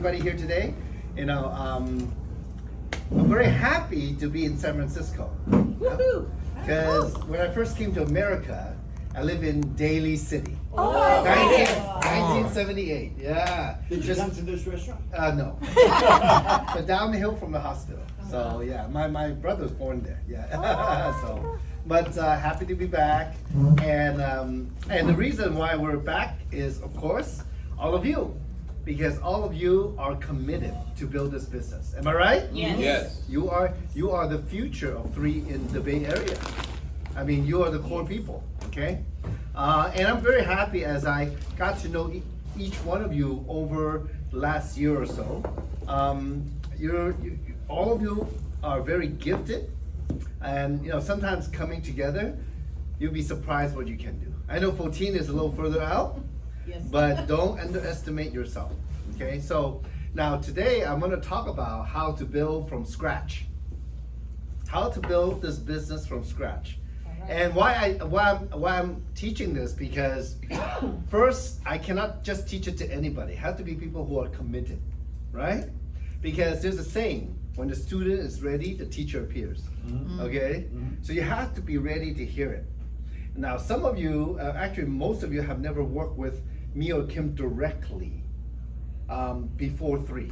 Everybody here today. I'm very happy to be in San Francisco. Because when I first came to America, I live in Daly City. 1978, yeah. Did you come to this restaurant? No. But down the hill from the hospital. So yeah, my brother was born there. Yeah. But happy to be back. And the reason why we're back is, of course, all of you. Because all of you are committed to build this business. Am I right? Yes. You are the future of 3 in the Bay Area. I mean, you are the core people, okay? And I'm very happy as I got to know each one of you over the last year or so. All of you are very gifted, and sometimes coming together, you'll be surprised what you can do. I know 14 is a little further out. Yes. But don't underestimate yourself, okay? So now today I'm going to talk about how to build from scratch. How to build this business from scratch. And why I'm teaching this, because first, I cannot just teach it to anybody. It has to be people who are committed, right? Because there's a saying, when the student is ready, the teacher appears, okay? So you have to be ready to hear it. Now, some of you, actually most of you have never worked with me or Kim directly before 3,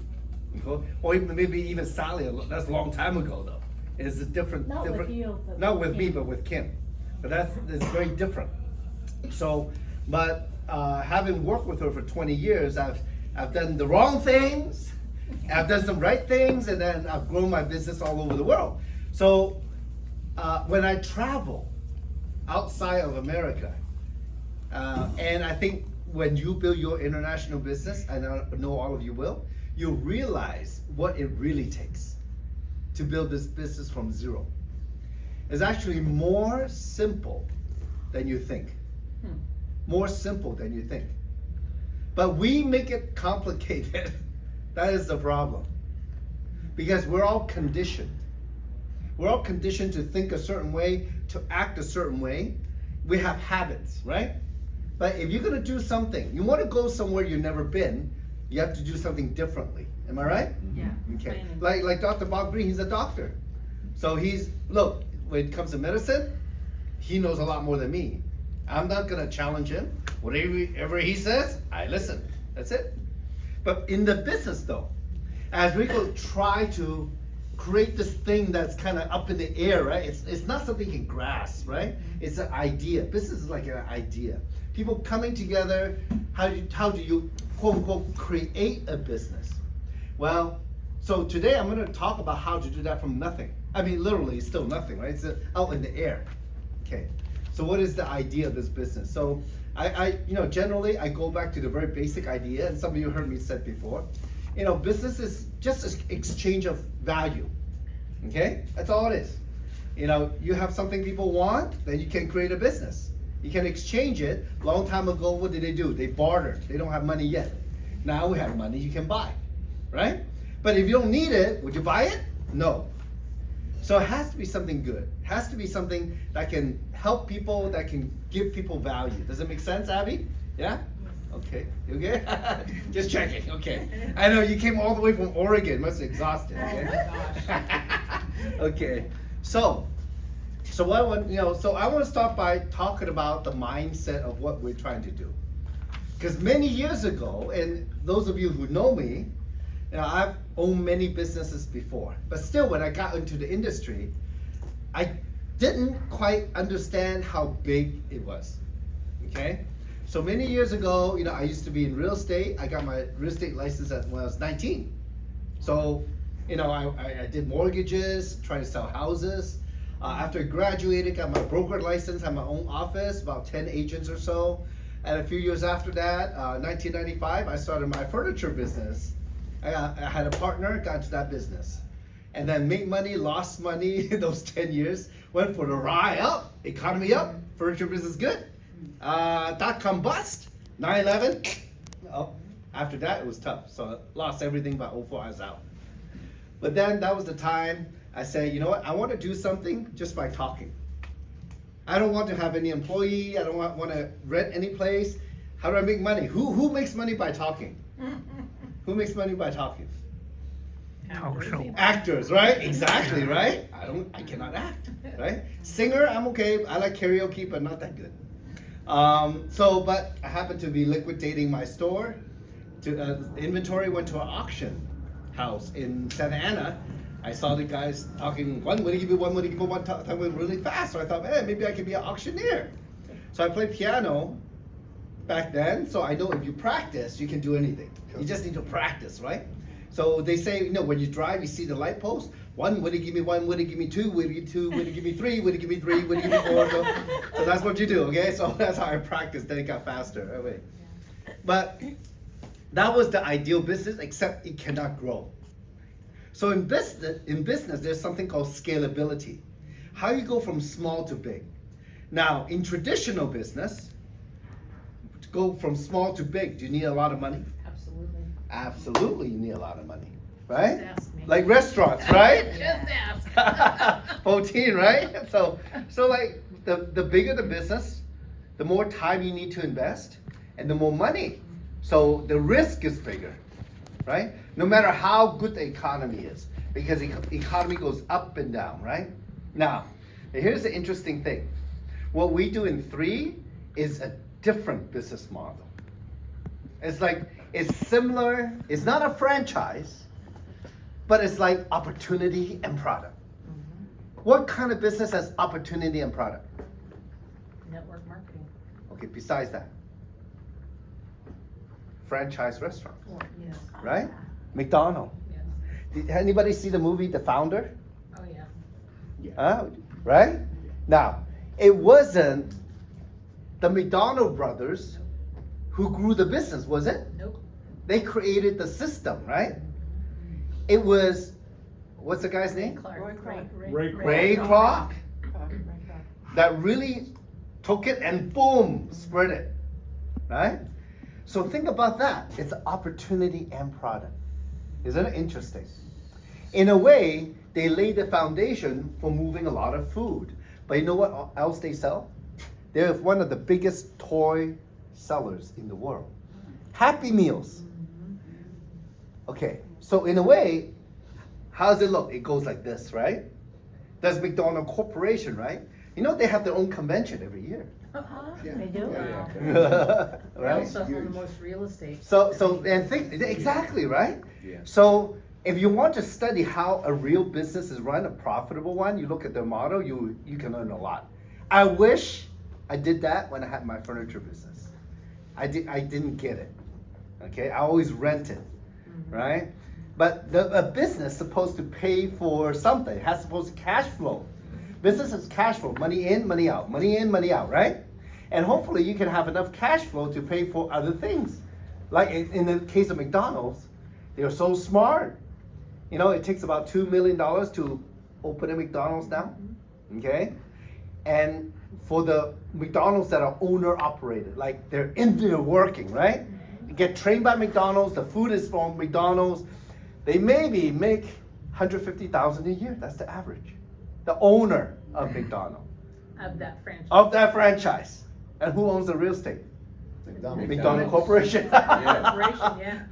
okay? Or maybe even Sally. That's a long time ago, though. It's a different. Not with you, but not with with me, Kim. but with Kim. But that's very different. So, but having worked with her for 20 years, I've done the wrong things, I've done some right things, and then I've grown my business all over the world. So when I travel outside of America, and I think when you build your international business, and I know all of you will, you'll realize what it really takes to build this business from zero. It's actually more simple than you think. More simple than you think. But we make it complicated. That is the problem. Because we're all conditioned. We're all conditioned to think a certain way, to act a certain way. We have habits, right? But if you're gonna do something, you wanna go somewhere you've never been, you have to do something differently. Am I right? Yeah. Okay. Like Dr. Bob Green, he's a doctor. So look, when it comes to medicine, he knows a lot more than me. I'm not gonna challenge him. Whatever he says, I listen. That's it. But in the business though, as we go try to create this thing that's kind of up in the air, right? It's not something you can grasp, right? It's an idea. Business is like an idea. People coming together, how do you quote unquote create a business? Well, so today I'm going to talk about how to do that from nothing. I mean, literally, it's still nothing, right? It's out in the air. Okay. So what is the idea of this business? So generally I go back to the very basic idea, and some of you heard me said before. Business is just an exchange of value. Okay? That's all it is. You have something people want, then you can create a business. You can exchange it. Long time ago, what did they do? They bartered. They don't have money yet. Now we have money, you can buy. Right? But if you don't need it, would you buy it? No. So it has to be something good. It has to be something that can help people, that can give people value. Does it make sense, Abby? Yeah? Okay. You okay? Just checking. Okay. I know you came all the way from Oregon. Must be exhausted. Okay. Okay. So what I want, so I want to start by talking about the mindset of what we're trying to do. Because many years ago, and those of you who know me, I've owned many businesses before. But still, when I got into the industry, I didn't quite understand how big it was. Okay? So many years ago, I used to be in real estate. I got my real estate license when I was 19. So, I did mortgages, trying to sell houses. After I graduated, got my broker license, had my own office, about 10 agents or so. And a few years after that, 1995, I started my furniture business. I had a partner, got into that business. And then made money, lost money in those 10 years. Went for the ride up, economy up, furniture business good. .com bust, 9/11. Oh, after that it was tough. So I lost everything by 04, I was out. But then that was the time I said, you know what, I want to do something just by talking. I don't want to have any employee, I don't want to rent any place. How do I make money? Who makes money by talking? Who makes money by talking? Talk show. Actors, right? Exactly, right? I cannot act, right? Singer, I'm okay. I like karaoke, but not that good. But I happened to be liquidating my store. Inventory went to an auction house in Santa Ana. I saw the guys talking, one, what do you give me one, talking really fast. So I thought, hey, maybe I could be an auctioneer. So I played piano back then, so I know if you practice, you can do anything. You just need to practice, right? So they say, when you drive, you see the light post. One, would he give me one? Would he give me two? Would he give me two? Would he give me three? Would he give me three? Would he give me four? So that's what you do, okay? So that's how I practiced. Then it got faster. Okay. But that was the ideal business, except it cannot grow. So in business, there's something called scalability. How you go from small to big. Now, in traditional business, to go from small to big, do you need a lot of money? Absolutely. Absolutely, you need a lot of money, right? Just ask me. Like restaurants, right? Just ask. 14, right? So like the bigger the business, the more time you need to invest, and the more money. So the risk is bigger, right? No matter how good the economy is, because the economy goes up and down, right? Now, here's the interesting thing. What we do in 3 is a different business model. It's similar, it's not a franchise, but it's like opportunity and product. What kind of business has opportunity and product? Network marketing. Okay, besides that. Franchise restaurant, Yes. right? McDonald's. Yes. Did anybody see the movie The Founder? Oh, yeah. Right? Now, it wasn't the McDonald brothers who grew the business, was it? Nope. They created the system, right? It was, what's the guy's name? Clark. Ray Kroc. That really took it and boom, spread it, right? So think about that. It's opportunity and product. Isn't it interesting? In a way, they laid the foundation for moving a lot of food. But you know what else they sell? They're one of the biggest toy sellers in the world. Happy Meals. Okay, so in a way, how does it look? It goes like this, right? There's McDonald Corporation, right? You know they have their own convention every year. They do? They Right? also have the most real estate. So and think exactly, right? Yeah. So if you want to study how a real business is run, a profitable one, you look at their model, you can learn a lot. I wish I did that when I had my furniture business. I didn't get it. Okay, I always rented, right? But a business supposed to pay for something. It has supposed to cash flow. Business is cash flow, money in, money out, money in, money out, right? And hopefully you can have enough cash flow to pay for other things. Like in the case of McDonald's, they're so smart. You know, it takes about $2 million to open a McDonald's now, okay? And for the McDonald's that are owner operated, like they're in there working, right? You get trained by McDonald's, the food is from McDonald's. They maybe make $150,000 a year, that's the average. The owner of McDonald's. Of that franchise. Of that franchise. And who owns the real estate? McDonald Corporation. Corporation, yeah.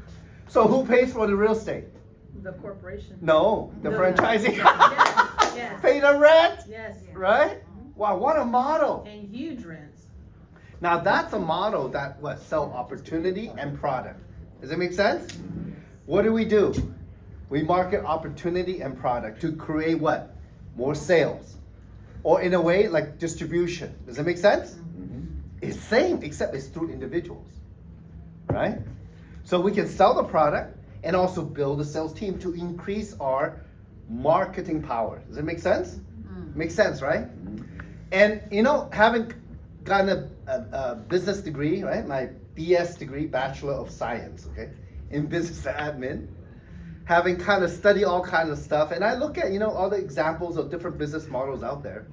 So who pays for the real estate? The corporation. No, the franchisee. Yes. Pay the rent, Yes. right? Wow, what a model. And huge rents. Now that's a model that sell opportunity and product. Does it make sense? What do? We market opportunity and product to create what? More sales. Or in a way, like distribution. Does it make sense? It's same, except it's through individuals, right? So we can sell the product and also build a sales team to increase our marketing power. Does it make sense? Makes sense, right? And you know, having gotten a business degree, right? My BS degree, Bachelor of Science, okay, in business admin, having kind of studied all kinds of stuff, and I look at, you know, all the examples of different business models out there.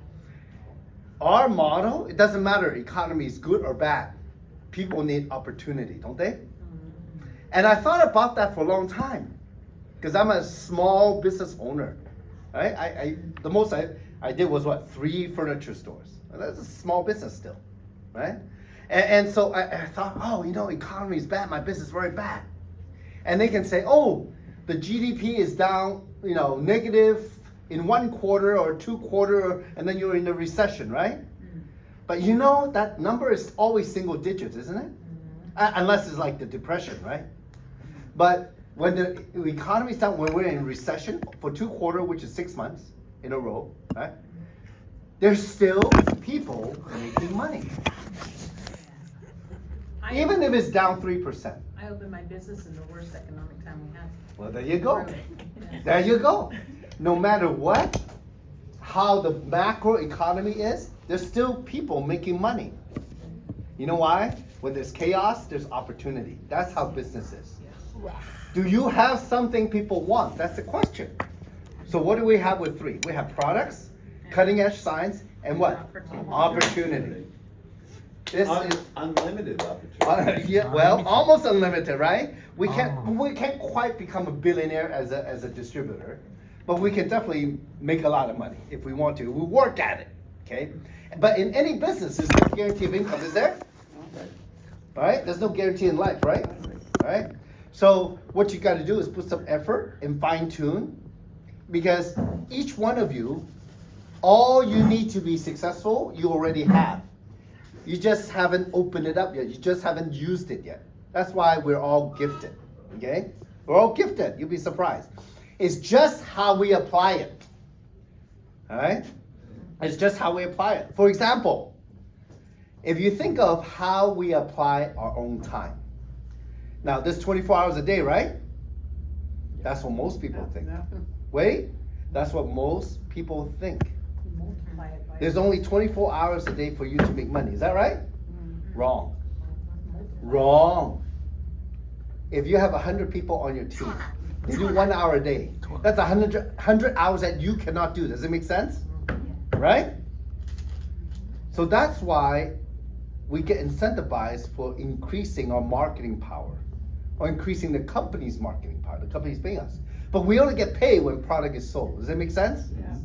Our model, it doesn't matter economy is good or bad. People need opportunity, don't they? And I thought about that for a long time, because I'm a small business owner, right? The most I did was 3 furniture stores. That's a small business still, right? And so I thought, oh, you know, economy is bad, my business is very bad. And they can say, oh, the GDP is down, negative in 1 quarter or 2 quarter, and then you're in a recession, right? But that number is always single digits, isn't it? Unless it's like the depression, right? But when the economy's down, when we're in recession for 2 quarters, which is 6 months in a row, right? There's still people making money. Even if it's down 3%. I opened my business in the worst economic time we had. Well, there you go. Yeah. There you go. No matter what, how the macro economy is, there's still people making money. You know why? When there's chaos, there's opportunity. That's how business is. Do you have something people want? That's the question. So what do we have with 3? We have products, cutting edge science, and what? Opportunity. This is unlimited opportunity. yeah, well, almost unlimited, right? We can't quite become a billionaire as a distributor, but we can definitely make a lot of money if we want to. We work at it, okay? But in any business, there's no guarantee of income, is there? Right? There's no guarantee in life, right? Right? So what you got to do is put some effort and fine tune, because each one of you, all you need to be successful, you already have. You just haven't opened it up yet. You just haven't used it yet. That's why we're all gifted, okay? We're all gifted. You'll be surprised. It's just how we apply it, all right? It's just how we apply it. For example, if you think of how we apply our own time. Now, there's 24 hours a day, right? That's what most people think. Wait, that's what most people think. Multiply it by. There's only 24 hours a day for you to make money. Is that right? Wrong. Wrong. If you have 100 people on your team, they do 1 hour a day. That's 100 hours that you cannot do. Does it make sense? Right? So that's why we get incentivized for increasing our marketing power or increasing the company's marketing power. The company's paying us. But we only get paid when product is sold. Does that make sense? Yeah.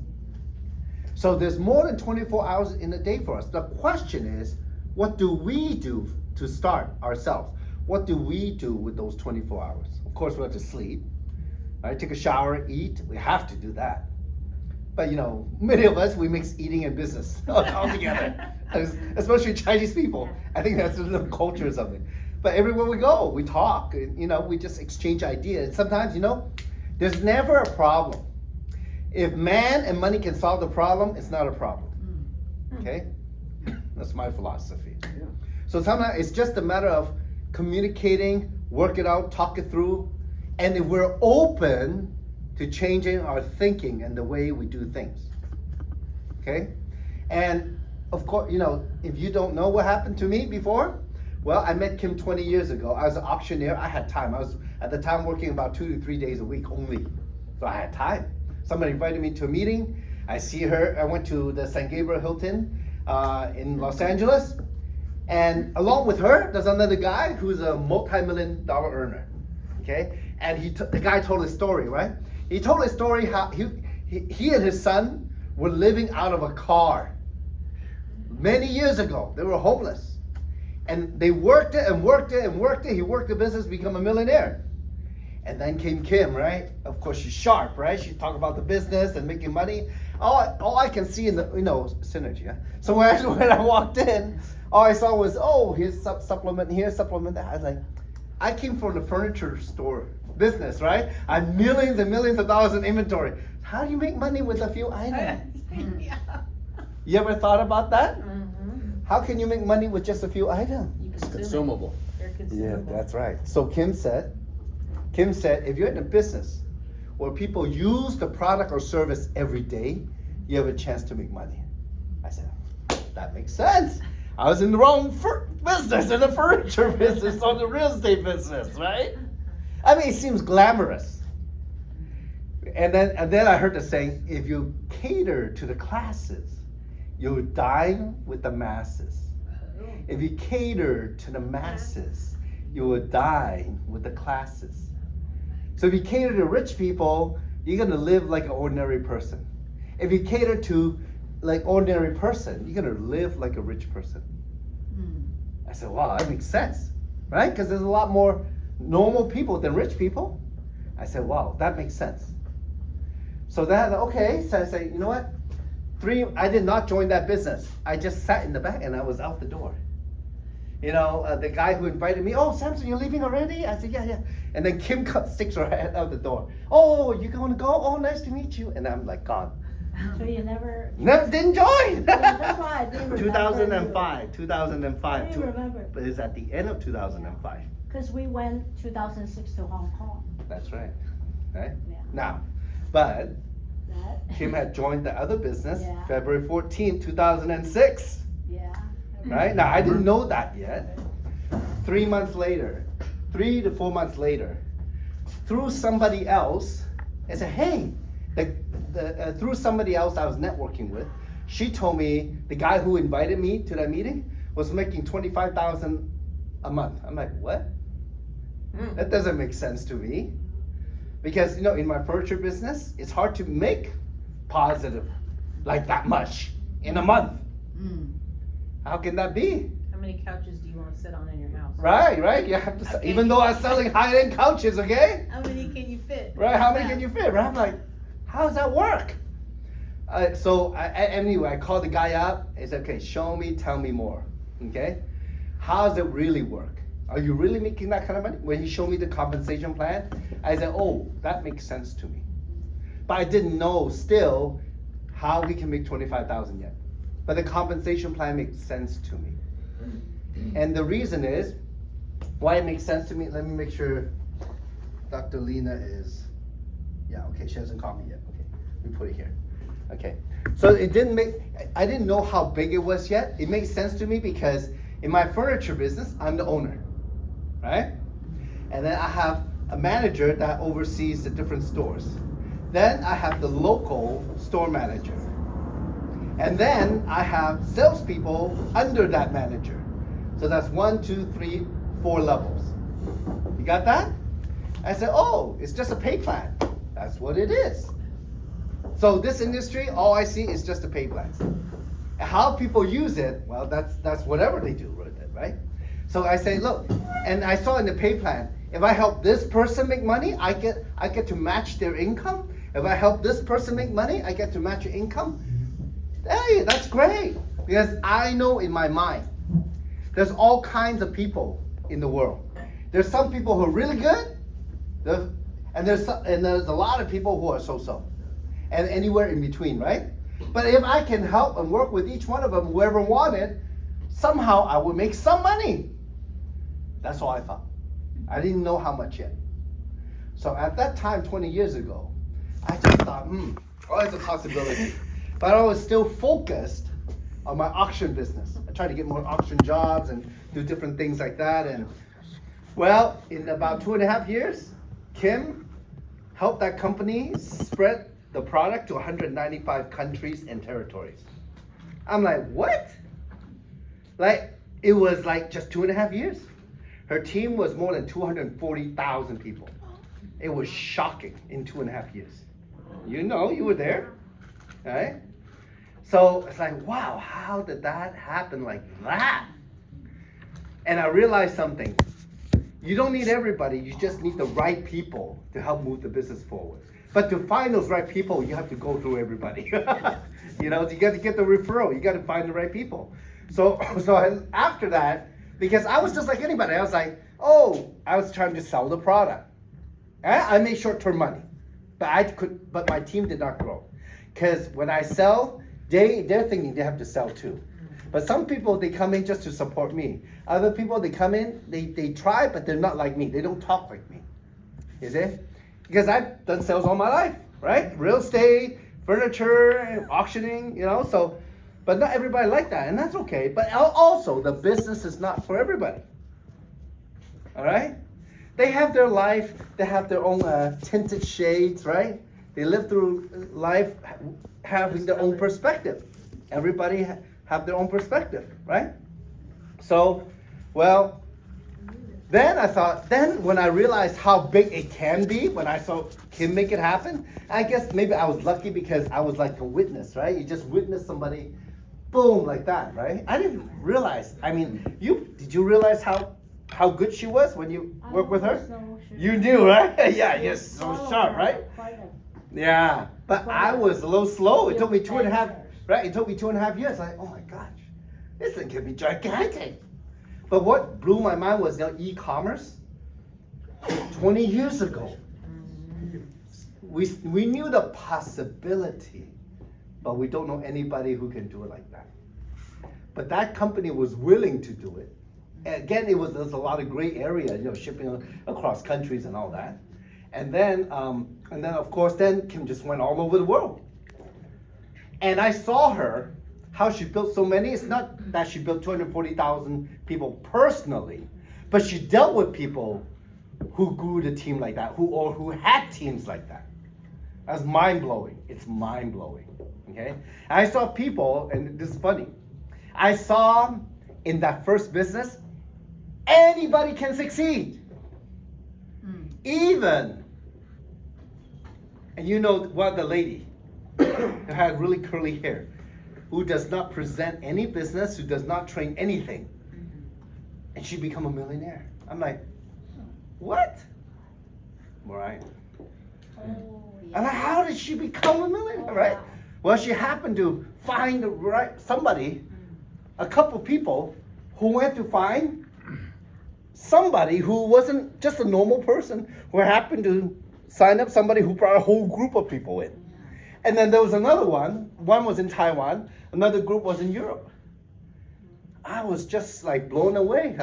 So there's more than 24 hours in a day for us. The question is, what do we do to start ourselves? What do we do with those 24 hours? Of course, we have to sleep, right? Take a shower, eat. We have to do that. But many of us, we mix eating and business all together, especially Chinese people. I think that's the culture or something. But everywhere we go, we talk, and, we just exchange ideas. And sometimes, there's never a problem. If man and money can solve the problem, it's not a problem. Okay? That's my philosophy. Yeah. So sometimes it's just a matter of communicating, work it out, talk it through. And if we're open to changing our thinking and the way we do things. Okay? And of course, if you don't know what happened to me before, well, I met Kim 20 years ago. I was an auctioneer. I had time. I was at the time working about 2 to 3 days a week only. So I had time. Somebody invited me to a meeting. I see her. I went to the San Gabriel Hilton in Los Angeles. And along with her, there's another guy who's a multi-million-dollar earner. Okay? And the guy told his story, right? He told his story how he and his son were living out of a car. Many years ago, they were homeless. And they worked it and worked it and worked it. He worked the business, become a millionaire. And then came Kim, right? Of course, she's sharp, right? She talk about the business and making money. All I can see in the, synergy. Yeah? So when I walked in, all I saw was, here's supplement here, supplement there. I was like, I came from the furniture store business, right? I have millions and millions of dollars in inventory. How do you make money with a few items? You ever thought about that? How can you make money with just a few items? You consume it. Consumable. They're Yeah, consumable. that's right. So Kim said, if you're in a business where people use the product or service every day, you have a chance to make money. I said, that makes sense. I was in the wrong business, in the furniture business, or the real estate business, right? I mean, it seems glamorous. And then I heard the saying, if you cater to the classes, you'll dine with the masses. If you cater to the masses, you will dine with the classes. So if you cater to rich people, you're gonna live like an ordinary person. If you cater to like ordinary person, you're gonna live like a rich person. I said, wow, that makes sense, right? Because there's a lot more normal people than rich people. I said, wow, that makes sense. So then, okay, so I say, you know what? I did not join that business. I just sat in the back and I was out the door. You know, the guy who invited me, oh, Samson, you're leaving already? I said, yeah. And then Kim sticks her head out the door. Oh, you're going to go? Oh, nice to meet you. And I'm like, gone. So you never Didn't join. Yeah, that's why I didn't remember 2005. I didn't remember. But it's at the end of 2005. Because we went 2006 to Hong Kong. That's right. Right? Yeah. Now, but That. Kim had joined the other business Yeah. February 14, 2006. Yeah. Right? Now, I didn't know that yet. 3 months later, 3 to 4 months later, through somebody else, I said, hey, through somebody else I was networking with, she told me the guy who invited me to that meeting was making $25,000 a month. I'm like, what? That doesn't make sense to me. Because, you know, in my furniture business, it's hard to make positive like that much in a month. How can that be? How many couches do you want to sit on in your house? Right. You have to, even though I'm selling high-end couches, okay? How many can you fit? Right, how many can you fit? Right, I'm like, how does that work? Anyway, I called the guy up. I said, okay, show me, tell me more. Okay? How does it really work? Are you really making that kind of money? When he showed me the compensation plan, I said, oh, that makes sense to me. But I didn't know still how we can make $25,000 yet. But the compensation plan makes sense to me. And the reason is, why it makes sense to me, let me make sure Dr. Lena is, yeah, okay, she hasn't called me yet. Okay, let me put it here. Okay, so I didn't know how big it was yet. It makes sense to me because in my furniture business, I'm the owner, right? And then I have a manager that oversees the different stores. Then I have the local store manager. And then I have salespeople under that manager. So that's 1, 2, 3, 4 levels. You got that? I said, oh, it's just a pay plan. That's what it is. So this industry, all I see is just the pay plans. How people use it, well, that's whatever they do with it, right? So I say, look, and I saw in the pay plan, if I help this person make money, I get to match their income. If I help this person make money, I get to match your income. Hey, that's great. Because I know in my mind, there's all kinds of people in the world. There's some people who are really good, and there's a lot of people who are so-so, and anywhere in between, right? But if I can help and work with each one of them, whoever wanted, somehow I would make some money. That's all I thought. I didn't know how much yet. So at that time, 20 years ago, I just thought, oh, it's a possibility. But I was still focused on my auction business. I tried to get more auction jobs and do different things like that. And well, in about 2.5 years, Kim helped that company spread the product to 195 countries and territories. I'm like, what? Like, it was like just 2.5 years. Her team was more than 240,000 people. It was shocking in 2.5 years. You know, you were there, right? So it's like, wow, how did that happen like that? And I realized something. You don't need everybody, you just need the right people to help move the business forward. But to find those right people, you have to go through everybody. You know, you got to get the referral, you got to find the right people. So after that, because I was just like anybody, I was like, oh, I was trying to sell the product. I made short-term money, but my team did not grow. Because when I sell, they're thinking they have to sell too. But some people, they come in just to support me. Other people, they come in, they try, but they're not like me. They don't talk like me. You see? Because I've done sales all my life, right? Real estate, furniture, auctioning, you know, so, but not everybody like that, and that's okay. But also, the business is not for everybody. All right? They have their life, they have their own tinted shades, right? They live through life having their own perspective. Everybody have their own perspective, right? So, well, then when I realized how big it can be, when I saw Kim make it happen, I guess maybe I was lucky because I was like a witness, right? You just witness somebody, boom, like that, right? I didn't realize, I mean, did you realize how how good she was when you worked with her? So sure. You knew, right? Yeah, you're so All of sharp, them, right? quite a- Yeah, but I was a little slow. It took me 2.5, Years. right? It took me 2.5 years. Like, oh my gosh, this thing can be gigantic. But what blew my mind was, e-commerce. 20 years ago, we knew the possibility, but we don't know anybody who can do it like that. But that company was willing to do it. And again, there's a lot of gray area, shipping across countries and all that. And then of course, Kim just went all over the world. And I saw her, how she built so many. It's not that she built 240,000 people personally, but she dealt with people who grew the team like that, who had teams like that. That's mind-blowing. It's mind-blowing, okay? And I saw people, and this is funny, I saw in that first business, anybody can succeed. Even, and what the lady who had really curly hair, who does not present any business, who does not train anything, and she become a millionaire. I'm like, what? Right? Oh, I'm like, how did she become a millionaire, right? Wow. Well, she happened to find somebody, a couple people who went to find somebody who wasn't just a normal person, who happened to sign up somebody who brought a whole group of people in. And then there was another one was in Taiwan, another group was in Europe. I was just like blown away.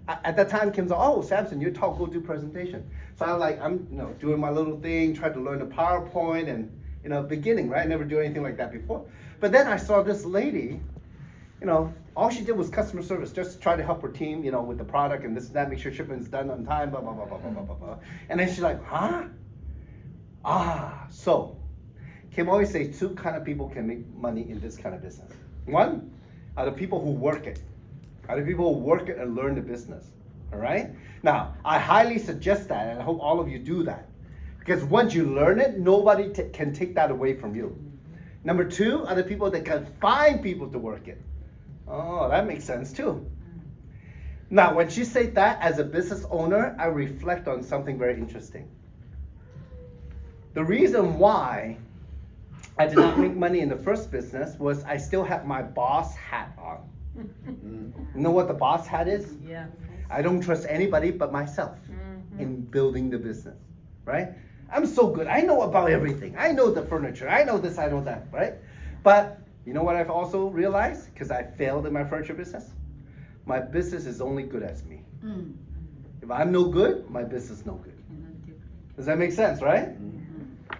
At that time, Kim's like, oh, Samson, you talk, go do presentation. So I'm doing my little thing, tried to learn the PowerPoint and, beginning, right? I never do anything like that before. But then I saw this lady, all she did was customer service, just try to help her team, with the product and this and that, make sure shipment's done on time, blah, blah, blah, blah, blah, blah, blah, blah. And then she's like, huh? So Kim always says 2 kind of people can make money in this kind of business. One are the people who work it. Are the people who work it and learn the business, all right? Now, I highly suggest that, and I hope all of you do that. Because once you learn it, nobody can take that away from you. Number 2 are the people that can find people to work it. Oh, that makes sense too. Now, when she said that, as a business owner, I reflect on something very interesting. The reason why I did not make money in the first business was I still had my boss hat on. You know what the boss hat is? Yeah. I don't trust anybody but myself in building the business, right? I'm so good. I know about everything. I know the furniture. I know this, I know that, right? But you know what I've also realized? Because I failed in my furniture business? My business is only good as me. If I'm no good, my business is no good. Does that make sense, right?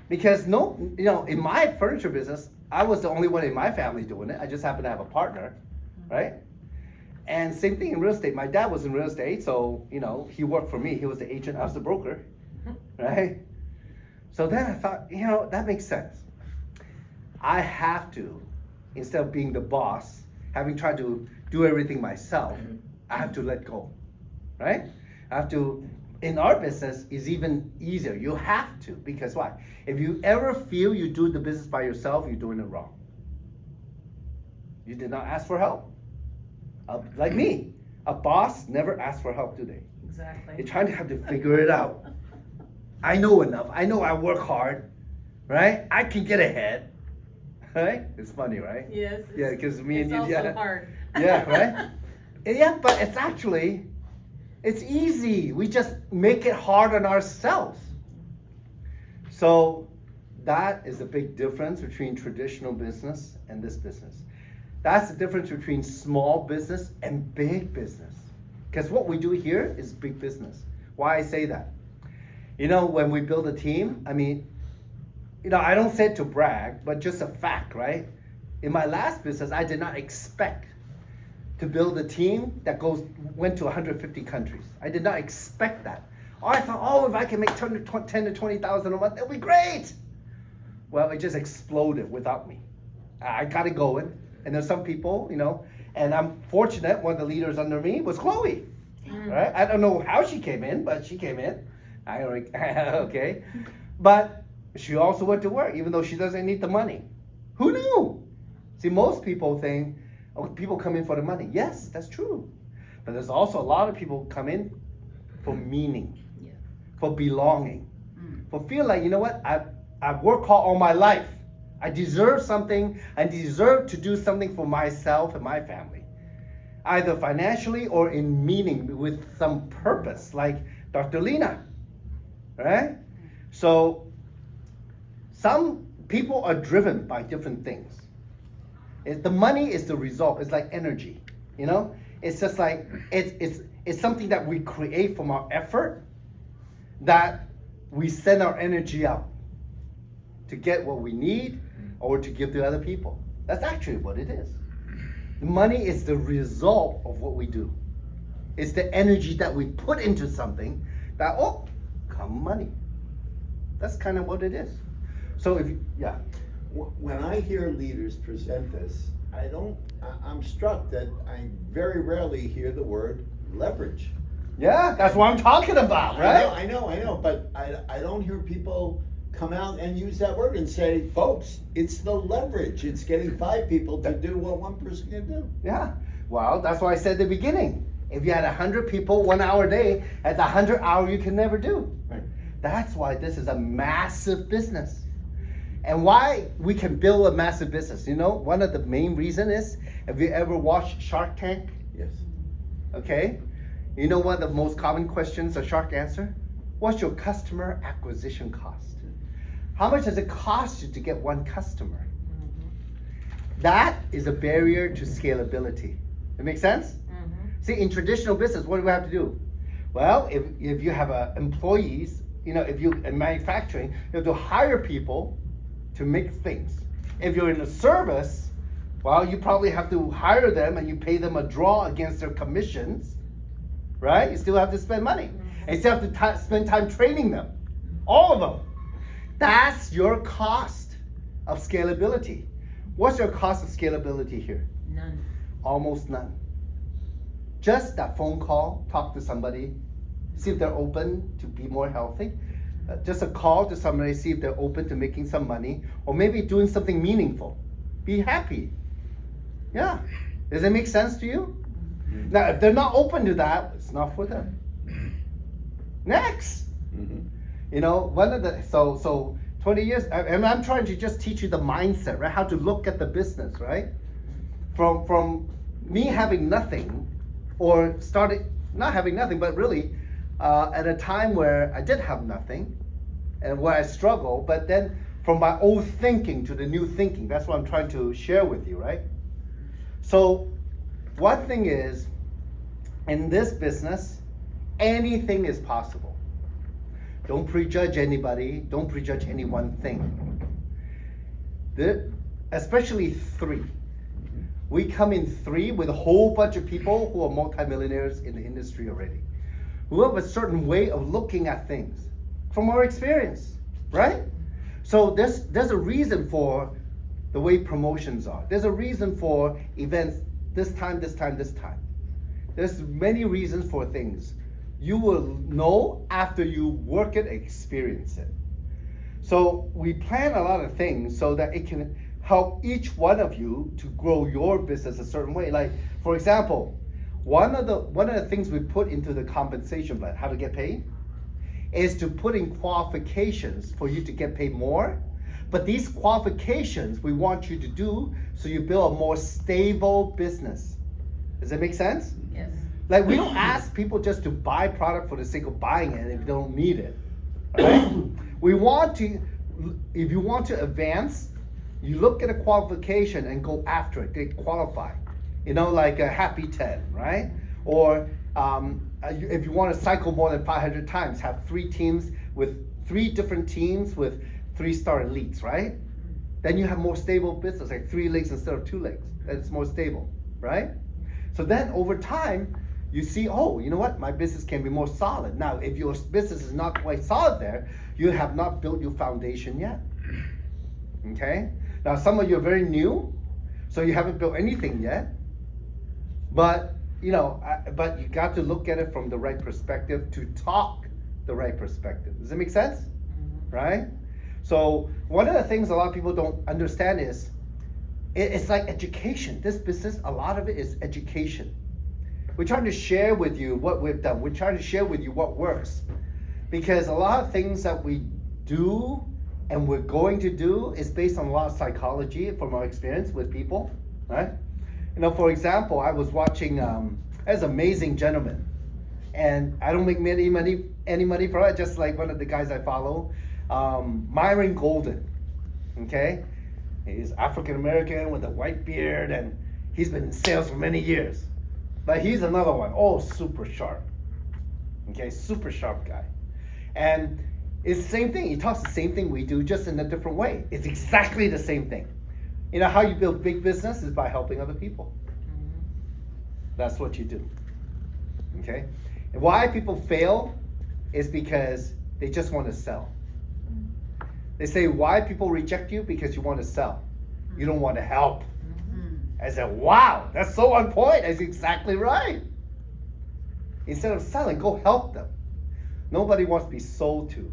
Because in my furniture business, I was the only one in my family doing it. I just happened to have a partner, right? And same thing in real estate. My dad was in real estate, so he worked for me. He was the agent, I was the broker, right? So then I thought, that makes sense. I have to, instead of being the boss, having tried to do everything myself, I have to let go, right? I have to. In our business, is even easier. You have to, because why? If you ever feel you do the business by yourself, you're doing it wrong. You did not ask for help. Like me, a boss never asks for help, do they? Exactly. You're trying to have to figure it out. I know enough. I know I work hard, right? I can get ahead, right? It's funny, right? Yes. Yeah, because me and you. It's also hard. Yeah, right? Yeah, but it's easy. We just make it hard on ourselves. So that is a big difference between traditional business and this business. That's the difference between small business and big business. Because what we do here is big business. Why I say that? When we build a team, I don't say it to brag, but just a fact, right? In my last business, I did not expect to build a team that went to 150 countries. I did not expect that. I thought, if I can make 10 to 20,000 a month, that'll be great. Well, it just exploded without me. I got it going. And there's some people, and I'm fortunate, one of the leaders under me was Chloe, right? I don't know how she came in, but she came in. Okay. But she also went to work, even though she doesn't need the money. Who knew? See, most people think, people come in for the money. Yes, that's true. But there's also a lot of people come in for meaning, Yeah. for belonging, for feel like, you know what, I've worked hard all my life. I deserve something. I deserve to do something for myself and my family, either financially or in meaning with some purpose, like Dr. Lena, right? So some people are driven by different things. The money is the result. It's like energy, you know? It's just like, it's something that we create from our effort, that we send our energy out to get what we need or to give to other people. That's actually what it is. The money is the result of what we do. It's the energy that we put into something that, oh, come money. That's kind of what it is. So if you, yeah. When I hear leaders present this, I'm struck that I very rarely hear the word leverage. Yeah, that's what I'm talking about, right? I know, but I don't hear people come out and use that word and say, folks, it's the leverage. It's getting 5 people to do what 1 person can do. Yeah, well, that's why I said at the beginning. If you had 100 people, 1 hour a day, that's 100 hours you can never do. Right. That's why this is a massive business. And why we can build a massive business. You know, one of the main reasons is, have you ever watched Shark Tank? Yes. Okay. You know one of the most common questions a shark answer? What's your customer acquisition cost? How much does it cost you to get 1 customer? That is a barrier to scalability. It makes sense? See, in traditional business, what do we have to do? Well, if you have employees, you know, if you in manufacturing, you have to hire people to make things. If you're in a service, well, you probably have to hire them and you pay them a draw against their commissions, right? You still have to spend money. And you still have to spend time training them, all of them. That's your cost of scalability. What's your cost of scalability here? None. Almost none. Just that phone call, talk to somebody, see if they're open to be more healthy. Just a call to somebody, see if they're open to making some money, or maybe doing something meaningful. Be happy. Yeah. Does it make sense to you? Now, if they're not open to that, it's not for them. Next. You know, one of the, so 20 years, and I'm trying to just teach you the mindset, right? How to look at the business, right? From me having nothing, or started, not having nothing, but really at a time where I did have nothing, and where I struggle, but then from my old thinking to the new thinking, that's what I'm trying to share with you, right? So one thing is, in this business, anything is possible. Don't prejudge anybody. Don't prejudge any one thing. Especially 3. We come in 3 with a whole bunch of people who are multimillionaires in the industry already, who have a certain way of looking at things from our experience, right? So there's a reason for the way promotions are. There's a reason for events this time. There's many reasons for things. You will know after you work it, experience it. So we plan a lot of things so that it can help each one of you to grow your business a certain way. Like, for example, one of the things we put into the compensation plan, how to get paid, is to put in qualifications for you to get paid more. But these qualifications we want you to do so you build a more stable business. Does that make sense? Yes. Like, we don't ask people just to buy product for the sake of buying it if they don't need it, right? We want to, if you want to advance, you look at a qualification and go after it, get qualified. You know, like a Happy 10, right? Or if you want to cycle more than 500 times, have 3 teams with 3 different teams with 3-star elites, right? Then you have more stable business, like 3 legs instead of 2 legs. It's more stable, right? So then over time, you see, oh, you know what? My business can be more solid. Now, if your business is not quite solid there, you have not built your foundation yet. Okay? Now, some of you are very new, so you haven't built anything yet. But, you know, but you got to look at it from the right perspective to talk the right perspective. Does it make sense? Right? So one of the things a lot of people don't understand is, it's like education. This business, a lot of it is education. We're trying to share with you what we've done. We're trying to share with you what works. Because a lot of things that we do and we're going to do is based on a lot of psychology from our experience with people, right? You know, for example, I was watching this amazing gentleman, and I don't make any money from it, just like one of the guys I follow, Myron Golden, okay? He's African American with a white beard, and he's been in sales for many years. But he's another one, super sharp, okay, super sharp guy. And it's the same thing. He talks the same thing we do, just in a different way. It's exactly the same thing. You know how you build big business is by helping other people. That's what you do. Okay? And why people fail is because they just want to sell. They say why people reject you because you want to sell. You don't want to help. I said, wow, that's so on point. That's exactly right. Instead of selling, go help them. Nobody wants to be sold to.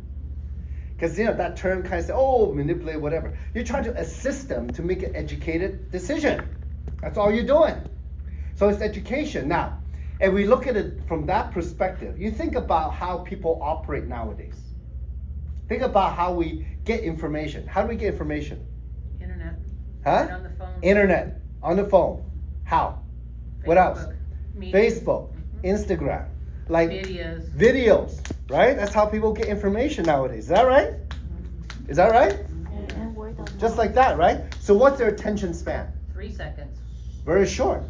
Because, you know, that term kind of says, manipulate, whatever. You're trying to assist them to make an educated decision. That's all you're doing. So it's education. Now, if we look at it from that perspective, you think about how people operate nowadays. Think about how we get information. How do we get information? Internet. Huh? Right on the phone. Internet, on the phone. How? What else? Media. Facebook, Instagram, like Videos, right? That's how people get information nowadays. Is that right? Is that right? And word of Just mouth. like that, right? So what's their attention span? 3 seconds. Very short.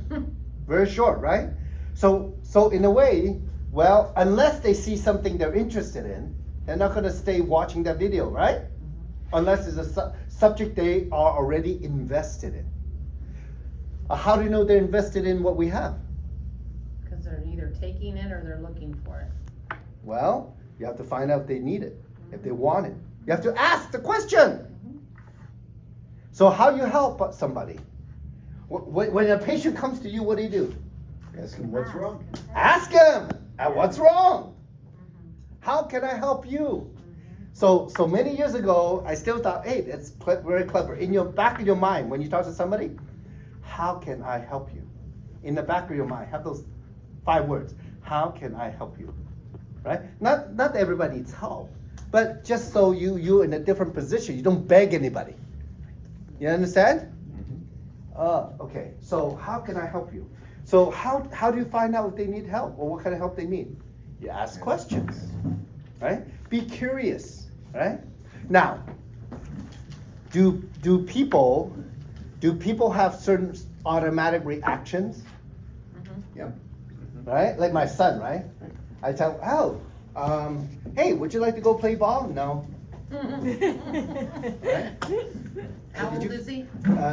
Very short, right? So in a way, well, unless they see something they're interested in, they're not going to stay watching that video, right? Unless it's a subject they are already invested in. How do you know they're invested in what we have? Because they're either taking it or they're looking for it. Well, you have to find out if they need it, if they want it. You have to ask the question. So how do you help somebody? When a patient comes to you, what do? Ask him what's wrong. Ask him, what's wrong? How can I help you? So many years ago, I still thought, hey, that's very clever. In your back of your mind, when you talk to somebody, how can I help you? In the back of your mind, have those 5 words. How can I help you? Right? Not everybody needs help, but just so you're in a different position, you don't beg anybody. You understand? Okay. So how can I help you? So how do you find out if they need help or what kind of help they need? You ask questions, right? Be curious, right? Now, do people have certain automatic reactions? Yep. Right? Like my son, right? I tell, hey, would you like to go play ball? No. Right? How Did old you- is he?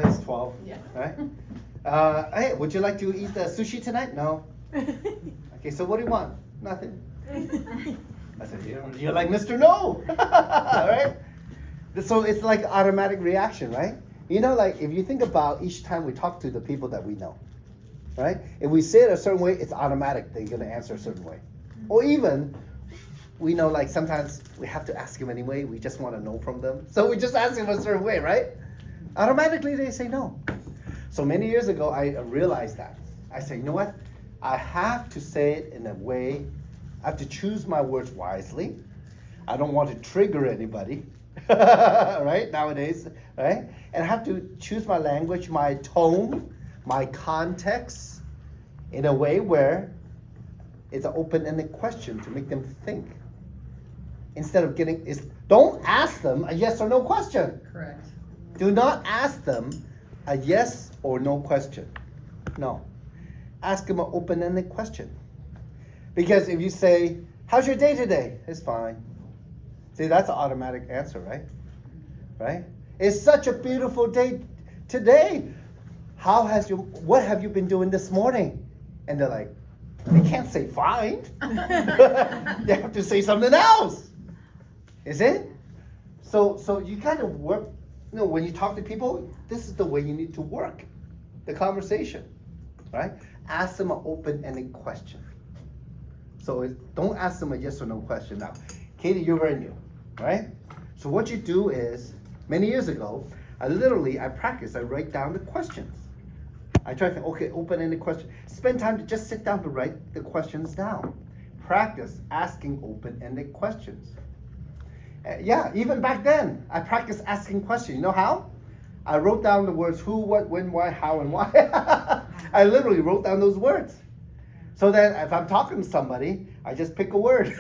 He's 12. Yeah. Right? Hey, would you like to eat sushi tonight? No. Okay, so what do you want? Nothing. I said, you're like Mr. No. Right? So it's like automatic reaction, right? You know, like if you think about each time we talk to the people that we know, right? If we say it a certain way, it's automatic they're going to answer a certain way. Or even, we know like sometimes we have to ask them anyway. We just want to know from them. So we just ask them a certain way, right? Automatically they say no. So many years ago, I realized that. I say, you know what? I have to say it in a way, I have to choose my words wisely. I don't want to trigger anybody, right? Nowadays, right? And I have to choose my language, my tone, my context in a way where it's an open-ended question to make them think. Instead of don't ask them a yes or no question. Correct. Do not ask them a yes or no question. No. Ask them an open-ended question. Because if you say, how's your day today? It's fine. See, that's an automatic answer, right? Right? It's such a beautiful day today. What have you been doing this morning? And they're like, they can't say fine. They have to say something else. Is it? So you kind of work, when you talk to people, this is the way you need to work the conversation, right? Ask them an open-ended question. So don't ask them a yes or no question. Now, Katie, you're very new, right? So what you do is, many years ago, I write down the questions. I try to think, okay, open-ended question. Spend time to just sit down to write the questions down. Practice asking open-ended questions. Yeah, even back then, I practiced asking questions. You know how? I wrote down the words who, what, when, why, how, and why. I literally wrote down those words. So then if I'm talking to somebody, I just pick a word.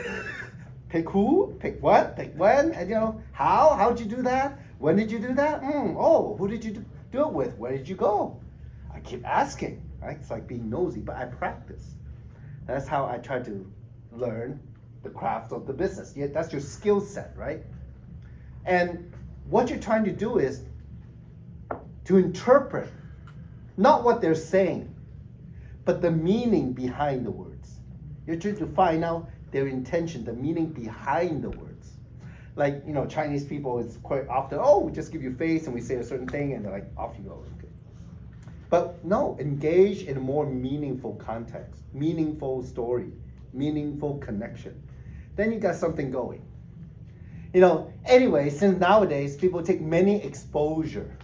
Pick who, pick what, pick when, and how'd you do that? When did you do that? Who did you do it with? Where did you go? I keep asking, right? It's like being nosy, but I practice. That's how I try to learn the craft of the business. Yeah, that's your skill set, right? And what you're trying to do is to interpret not what they're saying, but the meaning behind the words. You're trying to find out their intention, the meaning behind the words. Like, Chinese people, it's quite often, we just give you face and we say a certain thing and they're like, off you go. Okay. But no, engage in a more meaningful context, meaningful story, meaningful connection. Then you got something going. Anyway, since nowadays people take many exposure,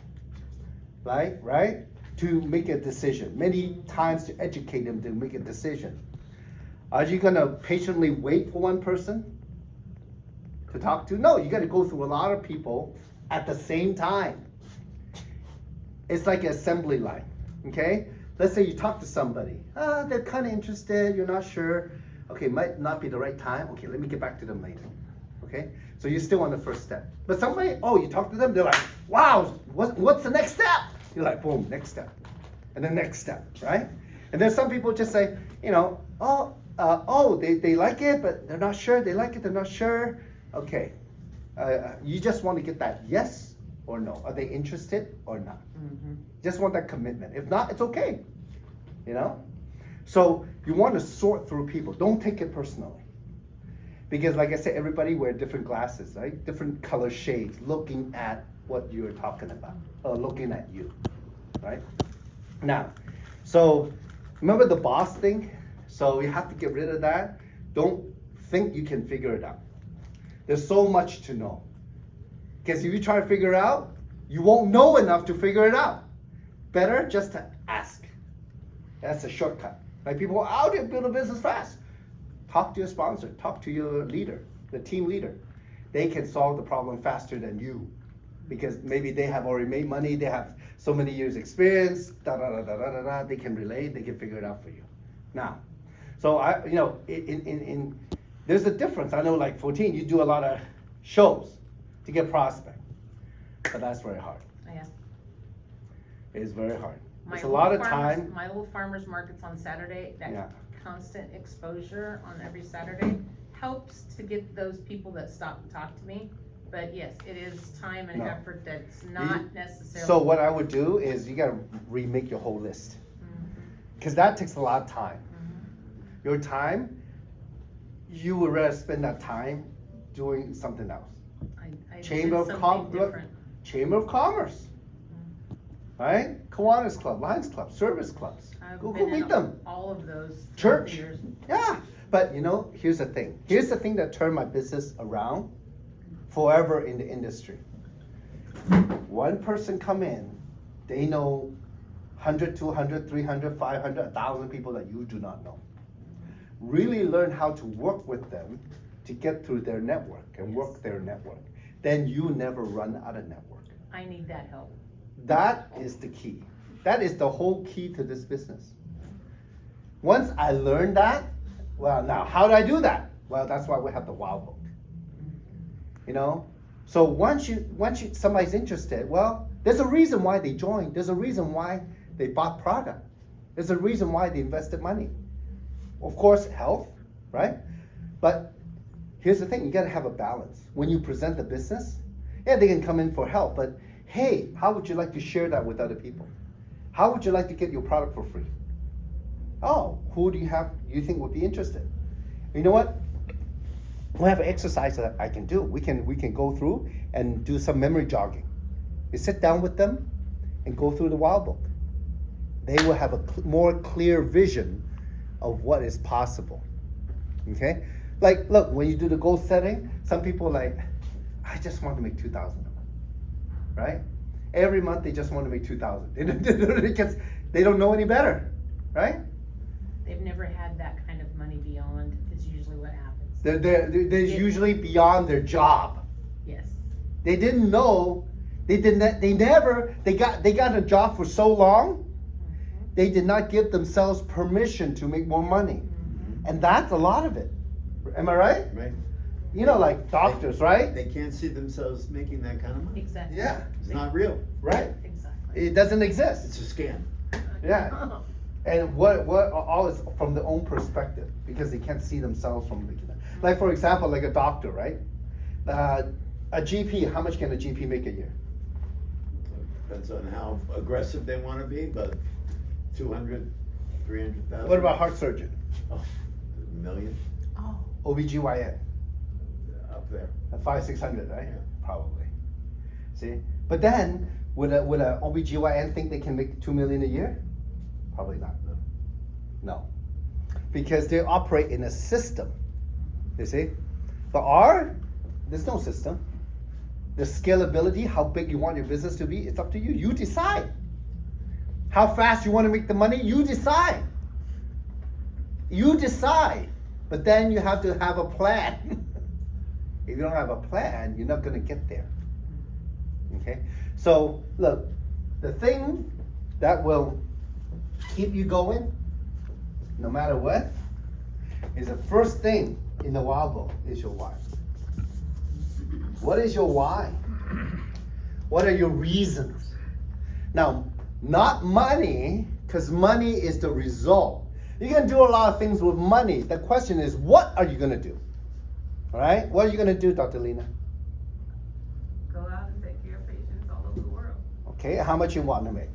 right? To make a decision, many times to educate them to make a decision. Are you gonna patiently wait for one person to talk to? No, you gotta go through a lot of people at the same time. It's like an assembly line, okay? Let's say you talk to somebody. They're kind of interested, you're not sure. Okay, might not be the right time. Okay, let me get back to them later, okay? So you're still on the first step. But somebody, you talk to them, they're like, wow, what's the next step? You're like, boom, next step. And the next step, right? And then some people just say, they like it, but they're not sure. They like it, they're not sure. Okay, you just want to get that yes or no. Are they interested or not? Mm-hmm. Just want that commitment. If not, it's okay, So you want to sort through people. Don't take it personally. Because like I said, everybody wear different glasses, right? Different color shades, looking at what you're talking about, or looking at you, right? Now, so remember the boss thing? So you have to get rid of that. Don't think you can figure it out. There's so much to know. Because if you try to figure it out, you won't know enough to figure it out. Better just to ask. That's a shortcut. Like people, how do you build a business fast? Talk to your sponsor, talk to your leader, the team leader. They can solve the problem faster than you. Because maybe they have already made money, they have so many years experience, they can relate, they can figure it out for you. Now, so there's a difference. I know like 14, you do a lot of shows to get prospect, but that's very hard. Yeah. It is very hard. It's a lot of time. My little farmers markets on Saturday, that constant exposure on every Saturday helps to get those people that stop and talk to me. But yes, it is time and effort that's not necessarily. So what I would do is you gotta remake your whole list. Because that takes a lot of time. Mm-hmm. Your time, you would rather spend that time doing something else. Chamber of Commerce. Right? Kiwanis Club, Lions Club, service clubs. Go meet them. All of those. Church. Years. Yeah. But here's the thing. Here's the thing that turned my business around forever in the industry. One person come in, they know 100, 200, 300, 500, 1,000 people that you do not know. Really learn how to work with them to get through their network and work their network. Then you never run out of network. I need that help. That is the key. That is the whole key to this business. Once I learned that, well, now how do I do that? Well, that's why we have the Wild Book. So once somebody's interested, well, there's a reason why they joined. There's a reason why they bought product. There's a reason why they invested money. Of course, health, right? But here's the thing, you gotta have a balance. When you present the business, they can come in for help, but hey, how would you like to share that with other people? How would you like to get your product for free? Who do you think would be interested? You know what? We have an exercise that I can do. We can go through and do some memory jogging. You sit down with them and go through the Wild Book. They will have a more clear vision of what is possible. Okay? Like, look, when you do the goal setting, some people are like, I just want to make $2,000, right? every month they just want to make 2,000. Because they don't know any better, right? They've never had that kind of money beyond, is usually what happens. They're usually beyond their job. Yes. They didn't know. They got a job for so long. They did not give themselves permission to make more money, and that's a lot of it. Am I right? Right. You know, like doctors, right? They can't see themselves making that kind of money. Exactly. Yeah. It's not real. Right. Exactly. It doesn't exist. It's a scam. Yeah. And what all is from their own perspective, because they can't see themselves from making that. Like for example, like a doctor, right? A GP, how much can a GP make a year? Depends on how aggressive they want to be, but 200, 300,000. What about heart surgeon? Oh, a million Oh. OBGYN? up there. 500-600, right? Yeah. Probably. See? But then, would a OBGYN think they can make 2 million a year? Probably not. No. Because they operate in a system. You see? But there's no system. The scalability, how big you want your business to be, it's up to you. You decide. How fast you want to make the money, you decide. You decide. But then you have to have a plan. If you don't have a plan, you're not going to get there. Okay? So, look, the thing that will keep you going, no matter what, is the first thing in the wild book is your why. What is your why? What are your reasons? Now, not money, because money is the result. You can do a lot of things with money. The question is, what are you going to do? All right? What are you going to do, Dr. Lena? Go out and take care of patients all over the world. Okay, how much you want to make?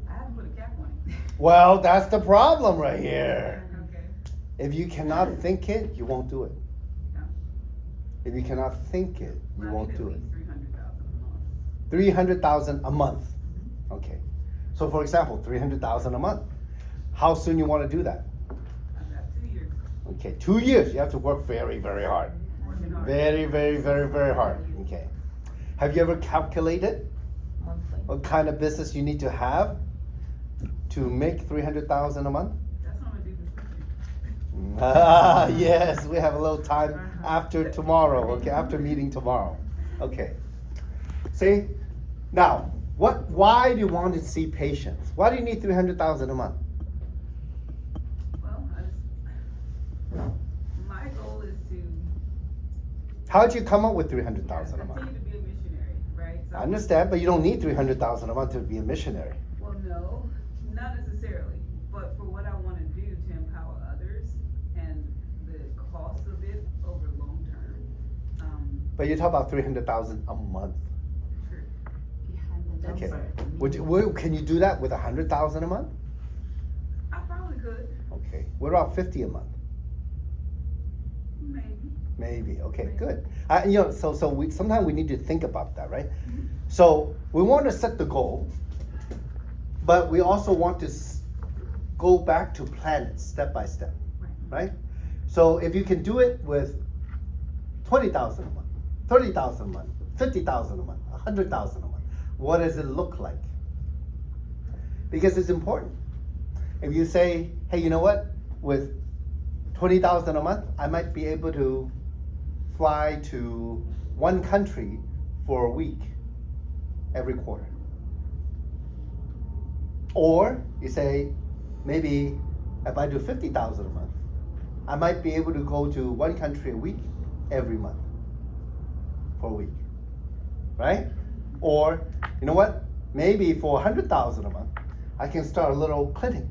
I haven't put a cap on it. Well, that's the problem right here. Okay. If you cannot think it, you won't do it. No. If you cannot think it, you Well, I won't need do at it. least 300,000 a month. 300,000 a month. Okay. So for example, 300,000 a month. How soon you want to do that? I've got 2 years. Okay, 2 years. You have to work very, very hard. Working hard. Very, very, very, very hard. Okay. Have you ever calculated Monthly. what kind of business you need to have to make 300,000 a month? That's what I'm gonna do this weekend. Ah, yes, we have a little time after tomorrow, okay, after meeting tomorrow. Okay. See? Now, why do you want to see patients? Why do you need 300,000 a month? Well, my goal is to How'd you come up with 300,000 a month? continue to be a missionary, right? So, I understand, but you don't need 300,000 a month to be a missionary. well, no, not necessarily, but for what I wanna do to empower others and the cost of it over long term, But you talk about 300,000 a month. sure. Okay. Can you do that with 100,000 a month? I probably could, Okay. What about 50 a month? maybe. Maybe. Okay, good. So we sometimes we need to think about that, right? So we want to set the goal, but we also want to go back to plan it step by step, right? So if you can do it with 20,000 a month, 30,000 a month, 50,000 a month, 100,000 a month, what does it look like? Because it's important. If you say, hey, you know what? With 20,000 a month, I might be able to fly to one country for a week every quarter. Or you say, maybe if I do 50,000 a month, I might be able to go to one country a week every month for a week, right? Or, you know what? Maybe for 100,000 a month, I can start a little clinic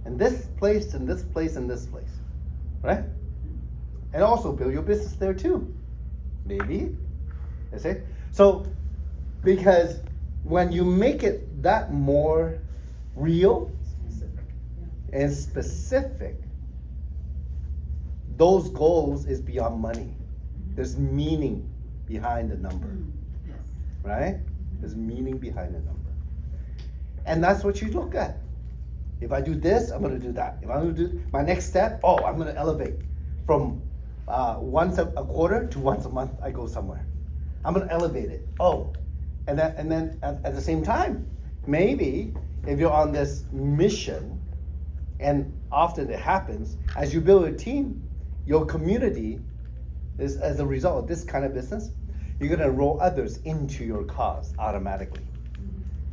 in this place, and this place, and this place, right? And also build your business there too, maybe. You see? So, because when you make it that more real and specific, those goals is beyond money. There's meaning behind the number, Yes. right? There's meaning behind the number. And that's what you look at. If I do this, I'm gonna do that. If I'm gonna do my next step, I'm gonna elevate from once a quarter to once a month I go somewhere. I'm gonna elevate it. And then at the same time, maybe if you're on this mission, and often it happens, as you build a team, your community is, as a result of this kind of business, you're gonna enroll others into your cause automatically.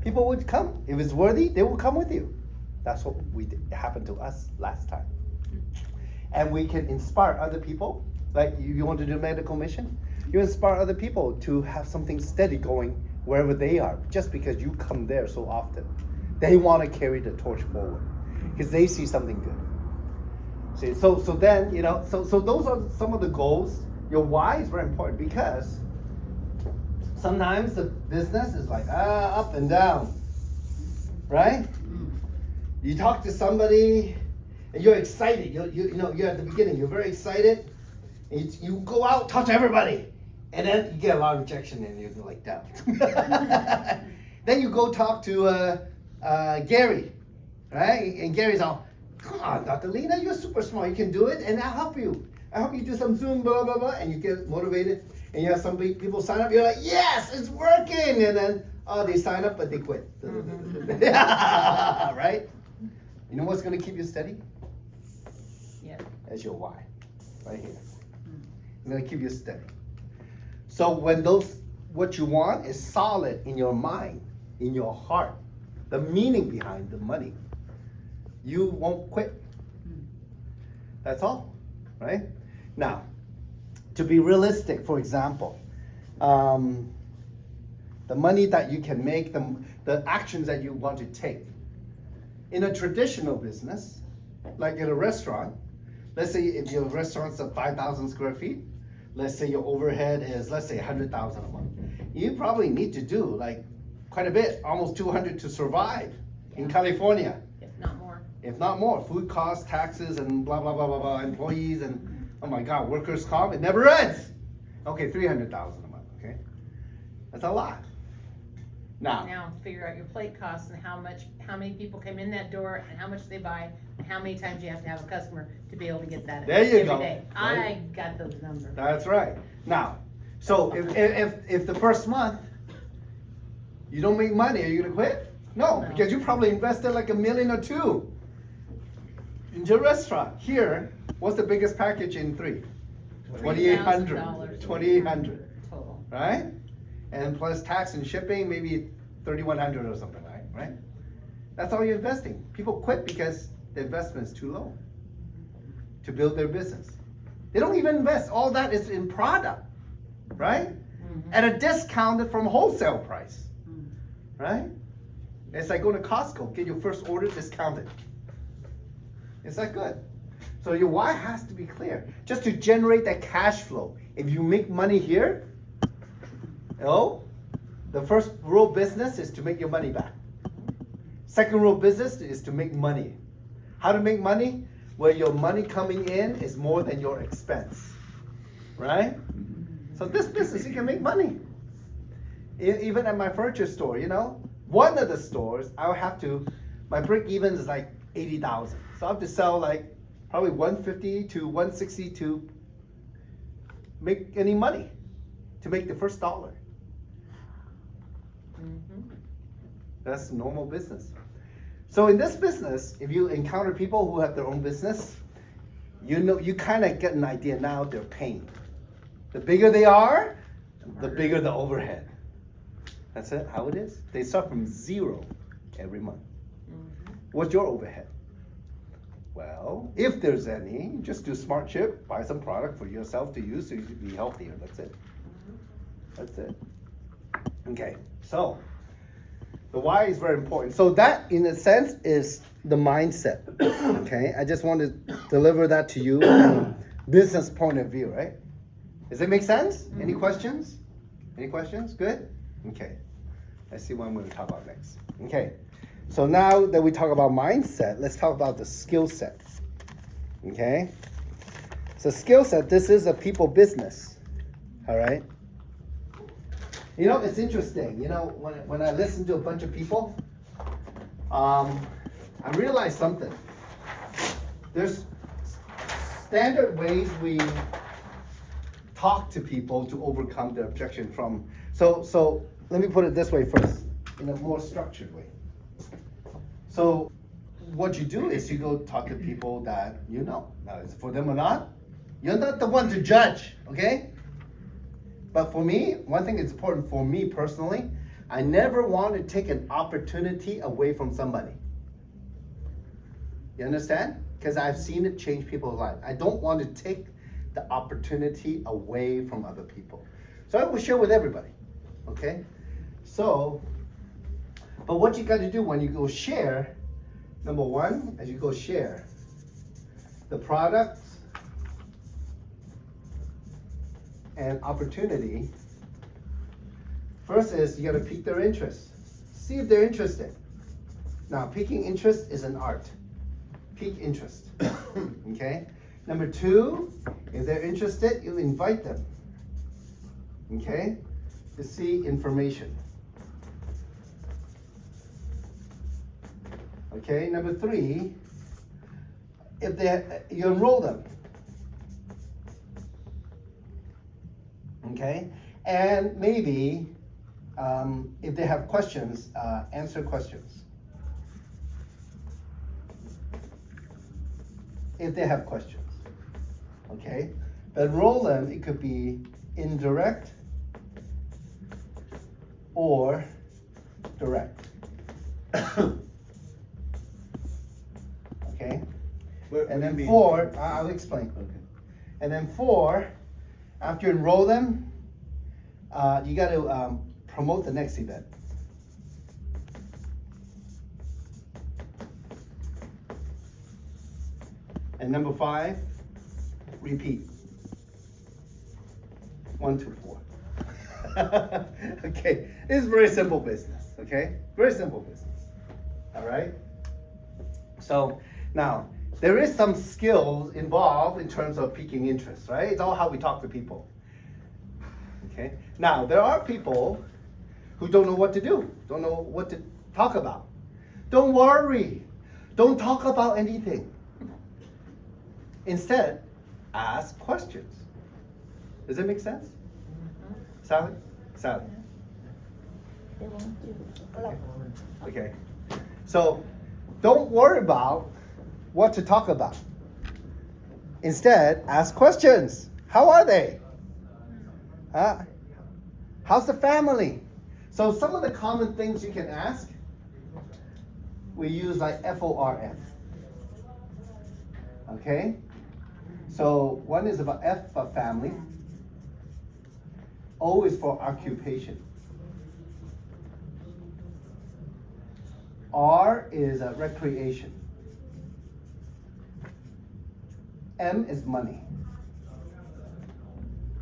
People would come. If it's worthy, they will come with you. That's what happened to us last time. And we can inspire other people. Like you want to do medical mission, you inspire other people to have something steady going wherever they are, just because you come there so often. They want to carry the torch forward because they see something good. See, so then, so those are some of the goals. Your why is very important because sometimes the business is like up and down, right? You talk to somebody and you're excited. You're at the beginning. You're very excited. And you go out, talk to everybody, and then you get a lot of rejection, and you're like down. Then you go talk to Gary, right? And Gary's all, "Come on, Dr. Lena, you're super smart. You can do it, and I'll help you. I'll help you do some Zoom, blah blah blah." And you get motivated, and you have some people sign up. You're like, "Yes, it's working!" And then they sign up, but they quit. Right? You know what's going to keep you steady? Yeah. That's your why, right here. It's going to keep you steady. So when what you want is solid in your mind, in your heart, the meaning behind the money, you won't quit. That's all, right? Now, to be realistic, for example, the money that you can make, the actions that you want to take. In a traditional business, like in a restaurant, let's say if your restaurant's at 5,000 square feet, let's say your overhead is, let's say 100,000 a month. You probably need to do like quite a bit, almost 200 to survive in California. If not more. If not more, food costs, taxes, and blah, blah, blah, blah, blah, employees, and oh my God, workers' comp, it never ends. Okay, 300,000 a month, okay? That's a lot. Now figure out your plate costs and how many people come in that door and how much they buy and how many times you have to have a customer to be able to get that There you every go, day. right? I got those numbers. That's right. Now, so if the first month you don't make money, are you gonna quit? No, because you probably invested like $1 million or $2 million into a restaurant. Here, what's the biggest package in 3? $2,800. $2,800, Total. right? And plus tax and shipping, maybe $3,100 or something, right? That's all you're investing. People quit because the investment is too low to build their business. They don't even invest. All that is in product, right? At a discounted from wholesale price, right? It's like going to Costco, get your first order discounted. It's that good. So your why has to be clear. Just to generate that cash flow. If you make money here, the first rule of business is to make your money back. Second rule of business is to make money. How to make money? Where your money coming in is more than your expense, right? So this business, you can make money. Even at my furniture store, one of the stores, my break even is like 80,000. So I have to sell like probably 150 to 160 to make any money, to make the first dollar. That's normal business. So in this business, if you encounter people who have their own business, you kind of get an idea now their pain. The bigger they are, the bigger the overhead. That's it, how it is. They start from 0 every month. What's your overhead? Well, if there's any, just do smart chip, buy some product for yourself to use so you can be healthier. That's it. That's it. Okay, so the why is very important. So that, in a sense, is the mindset. Okay, I just want to deliver that to you from a business point of view, right? Does it make sense? Any questions? Any questions? Good? Okay. Let's see what I'm going to talk about next. Okay. So now that we talk about mindset, let's talk about the skill set. Okay? So skill set, this is a people business. All right? It's interesting. When I listen to a bunch of people, I realize something. There's standard ways we talk to people to overcome their objection from. So let me put it this way first, in a more structured way. So what you do is you go talk to people that you know. Now, is it for them or not? You're not the one to judge, okay? But for me, one thing that's important for me personally, I never want to take an opportunity away from somebody. You understand? Because I've seen it change people's lives. I don't want to take the opportunity away from other people. So I will share with everybody, okay? So, but what you got to do when you go share, number one, as you go share the products and opportunity, first is you got to pique their interest. See if they're interested. Now, piquing interest is an art. Pique interest, okay? Number two, if they're interested, you invite them, okay, to see information. Okay, number three, if you enroll them, okay, and maybe if they have questions, answer questions. If they have questions, okay, but enroll them, it could be indirect or direct. Okay, and then four, I'll explain. Okay, and then four, after you enroll them, you got to promote the next event. And number five, repeat. 1, 2, 4. Okay, this is very simple business, okay? Very simple business, all right? So now, there is some skills involved in terms of piquing interest, right? It's all how we talk to people, okay? Now, there are people who don't know what to do, don't know what to talk about. Don't worry, don't talk about anything. Instead, ask questions. Does it make sense? Sally? Sally? They want to. Okay. So, don't worry about what to talk about. Instead, ask questions. How are they? How's the family? So some of the common things you can ask, we use like FORF. Okay? So one is about F for family. O is for occupation. R is recreation. M is money.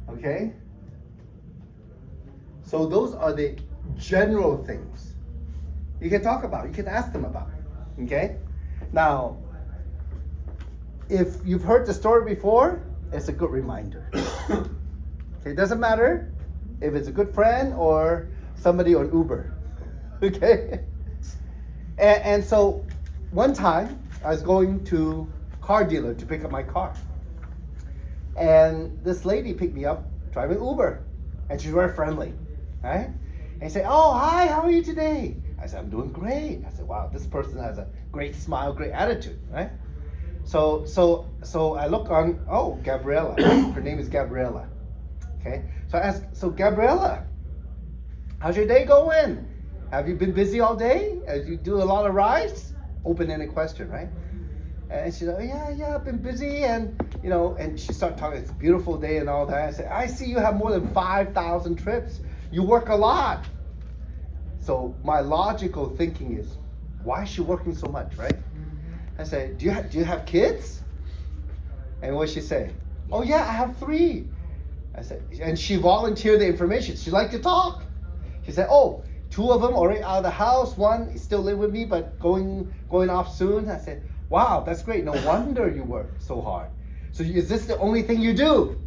Okay? So those are the general things you can talk about, you can ask them about. Okay? Now, if you've heard the story before, it's a good reminder. Okay, it doesn't matter if it's a good friend or somebody on Uber. Okay? And so one time I was going to a car dealer to pick up my car. And this lady picked me up driving Uber. And she's very friendly, right? And she said, "Oh, hi, how are you today?" I said, "I'm doing great." I said, "Wow, this person has a great smile, great attitude," right? So I look on, oh, Gabriella. Her name is Gabriella. Okay, so I asked, "So Gabriella, how's your day going? Have you been busy all day? You do a lot of rides?" Open-ended question, right? And she said, "Oh, yeah, I've been busy," and and she started talking, "It's a beautiful day and all that." I said, "I see you have more than 5,000 trips. You work a lot." So my logical thinking is, why is she working so much, right? I said, do you have kids? And what she say? "Oh yeah, I have 3. I said, and she volunteered the information. She liked to talk. She said, "Oh, 2 of them already out of the house. 1 is still live with me, but going off soon." I said, "Wow, that's great. No wonder you work so hard. So is this the only thing you do?"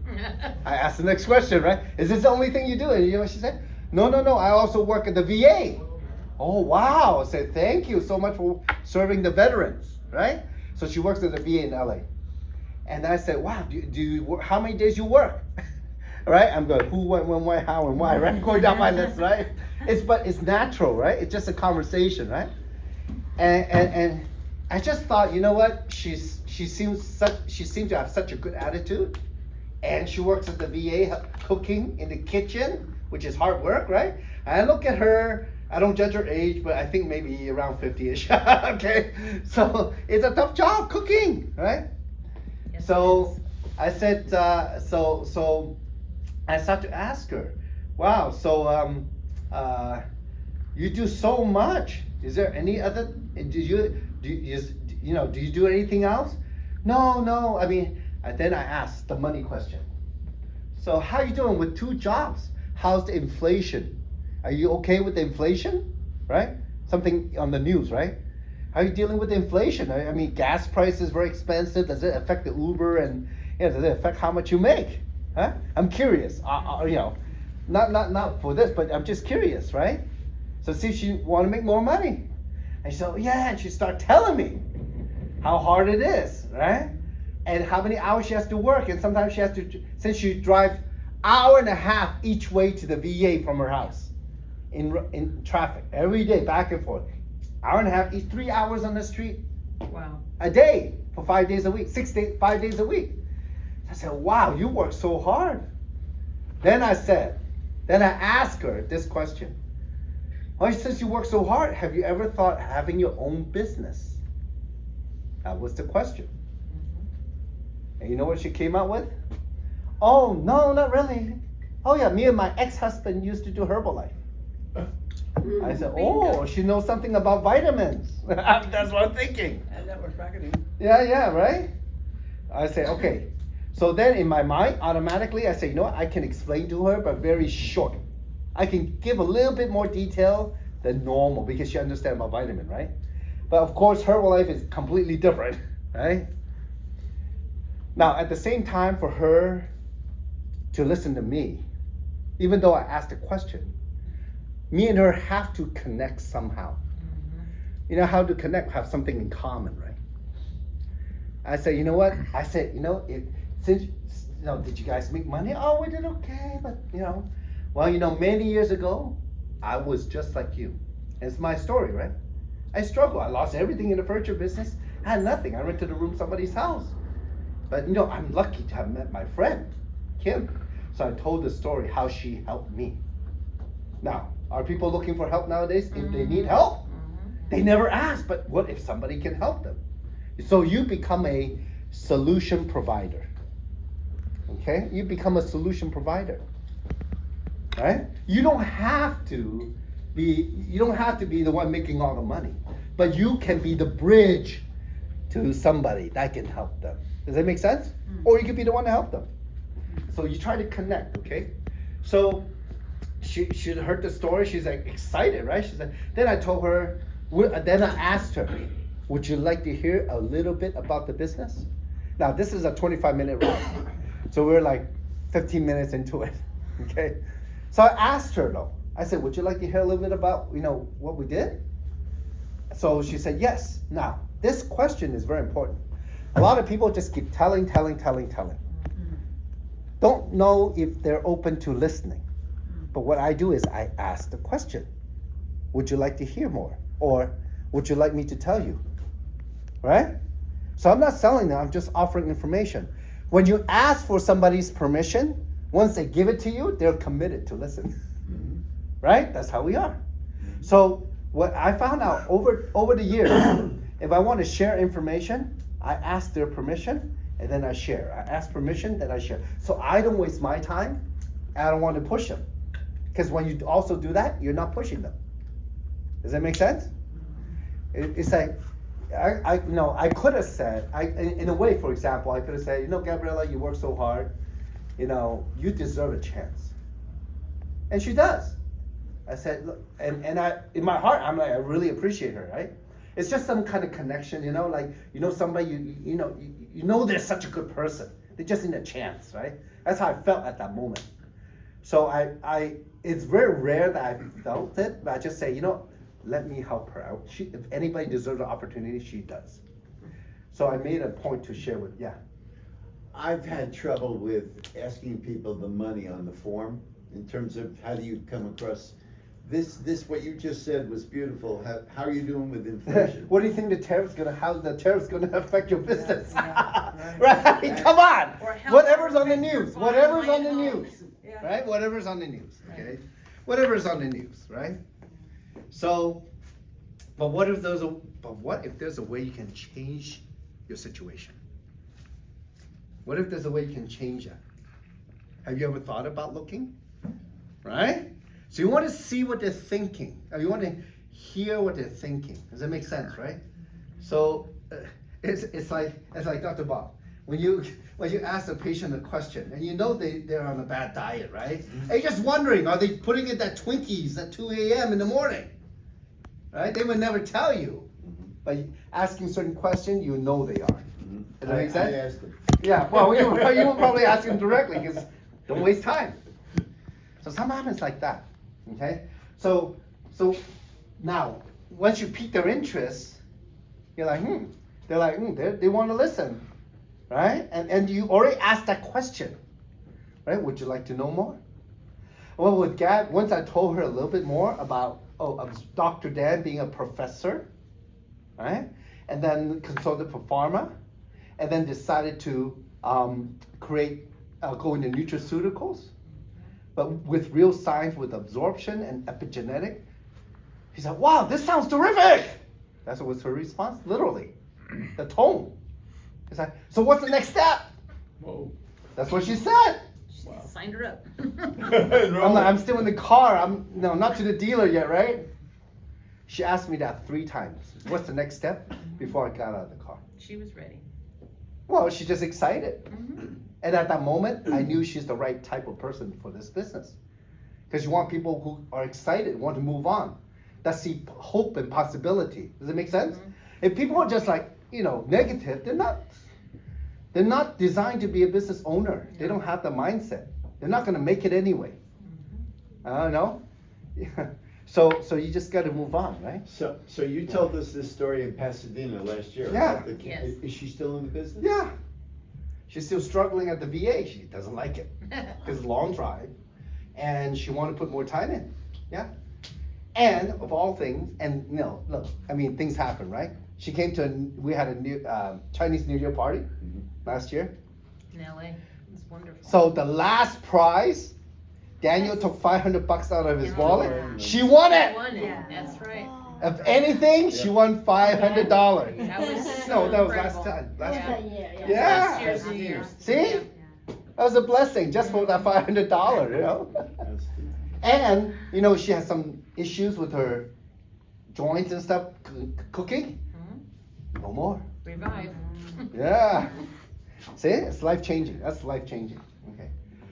I asked the next question, right? "Is this the only thing you do?" And you know what she said? No, I also work at the VA. Oh, wow. I said, "Thank you so much for serving the veterans," right? So she works at the VA in LA. And I said, "Wow, do you work, how many days you work?" Right? I'm going, who, when, why, how, and why, right? Going down my list, right? But it's natural, right? It's just a conversation, right? And I just thought, you know what? She seems to have such a good attitude, and she works at the VA cooking in the kitchen, which is hard work, right? And I look at her. I don't judge her age, but I think maybe around 50-ish. Okay, so it's a tough job cooking, right? Yes, So I said, so I started to ask her, wow, so you do so much. Is there any other? Do you do anything else? No. I mean, then I asked the money question. So how you doing with 2 jobs? How's the inflation? Are you okay with the inflation? Right? Something on the news, right? How are you dealing with inflation? I mean, gas price is very expensive. Does it affect the Uber and does it affect how much you make? Huh? I'm curious. Not for this, but I'm just curious, right? So see if she want to make more money. And she said, yeah, and she started telling me how hard it is, right? And how many hours she has to work. And sometimes she has to, since she drives 1.5 hours each way to the VA from her house in traffic every day, back and forth. 1.5 hours, each 3 hours on the street Wow. a day for 5 days a week, 5 days a week. I said, wow, you work so hard. Then I asked her this question. Well, since you work so hard, have you ever thought having your own business? That was the question. And you know what she came out with? Oh, no, not really. Oh yeah, me and my ex-husband used to do Herbalife. I said, oh, she knows something about vitamins. That's what I'm thinking. And that was marketing. Yeah, right? I say, okay. So then in my mind, automatically, I say, you know what? I can explain to her, but very short. I can give a little bit more detail than normal because she understands about vitamin, right? But of course, Herbalife is completely different, right? Now, at the same time, for her to listen to me, even though I asked a question, me and her have to connect somehow. You know how to connect? Have something in common, right? I said, you know what? I said, did you guys make money? Oh, we did okay, but many years ago, I was just like you. It's my story, right? I struggled. I lost everything in the furniture business. I had nothing. I rented a room somebody's house. But I'm lucky to have met my friend, Kim. So I told the story how she helped me. Now, are people looking for help nowadays? If they need help, they never ask, but what if somebody can help them? So you become a solution provider. Okay? You become a solution provider. Right? You don't have to be the one making all the money, but you can be the bridge to somebody that can help them. Does that make sense? Or you could be the one to help them. So you try to connect, okay? So she heard the story. She's like excited, right? She's like, then I told her, then I asked her, would you like to hear a little bit about the business? Now this is a 25-minute ride. So we're like 15 minutes into it, okay? So I asked her though, I said, would you like to hear a little bit about, what we did? So she said, yes. Now, this question is very important. A lot of people just keep telling. Don't know if they're open to listening. But what I do is I ask the question, would you like to hear more? Or would you like me to tell you? Right? So I'm not selling them, I'm just offering information. When you ask for somebody's permission, once they give it to you, they're committed to listen. Right? That's how we are. So what I found out over the years, if I want to share information, I ask their permission and then I share. I ask permission, then I share. So I don't waste my time. I don't want to push them. Because when you also do that, you're not pushing them. Does that make sense? It's like, I could have said, in a way, for example, I could have said, Gabriella, you work so hard, you deserve a chance. And she does. I said, look, and I, in my heart, I'm like, I really appreciate her, right? It's just some kind of connection, somebody, they're such a good person. They just need a chance, right? That's how I felt at that moment. So it's very rare that I felt it, but I just say, let me help her out. If anybody deserves an opportunity, she does. So I made a point to share with, I've had trouble with asking people the money on the form in terms of how do you come across This what you just said was beautiful. How are you doing with inflation? What do you think how the tariff's gonna affect your business? Right? Come on. Or how Whatever's on the affect your news. bottom Whatever's line on the homes. news. Yeah. Right? Whatever's on the news. Okay? Whatever's on the news, right? So, but what if there's a way you can change your situation? What if there's a way you can change that? Have you ever thought about looking? Right? So you want to see what they're thinking. Or you want to hear what they're thinking. Does that make sense, right? So it's like Dr. Bob. When you ask a patient a question and you know they're on a bad diet, right? And you're just wondering, are they putting in that Twinkies at 2 a.m. in the morning? Right? They would never tell you. But asking certain questions, you know they are. Does that make sense? I asked them. Yeah, well, you will probably ask them directly because don't waste time. So sometimes it's like that, okay? So now, once you pique their interest, you're like, they're like, they want to listen, right? And you already asked that question, right? Would you like to know more? Well, with Gab, once I told her a little bit more about, Dr. Dan being a professor, right? And then consulted for pharma, and then decided to go into nutraceuticals, but with real science with absorption and epigenetic. He said, wow, this sounds terrific. That was her response, literally. The tone. It's like, so what's the next step? Whoa. That's what she said. Signed her up. I'm still in the car. Not to the dealer yet, right? She asked me that 3 times. What's the next step? Before I got out of the car. She was ready. Well, she's just excited. And at that moment, I knew she's the right type of person for this business. Because you want people who are excited, want to move on, that see hope and possibility. Does it make sense? If people are just like, negative, they're not designed to be a business owner. They don't have the mindset. They're not going to make it anyway. I don't know. So you just got to move on, right? So you told us this story in Pasadena last year. Yeah. about the- Yes. Is she still in the business? Yeah. She's still struggling at the VA. She doesn't like it because it's a long drive. And she wanted to put more time in. Yeah. And of all things, look, things happen, right? She came we had a Chinese New Year party last year. In LA. It was wonderful. So the last prize, Daniel took $500 out of his wallet. Yeah. She won it. Won it. That's right. If anything, she won $500. That was No, that was incredible. last time. Last Yeah. time. Last Yeah. year's New Year's. See? That was a blessing just for that $500, That's And, she has some issues with her joints and stuff, cooking. No more. Revive. Yeah. See, it's life changing. That's life changing. Okay.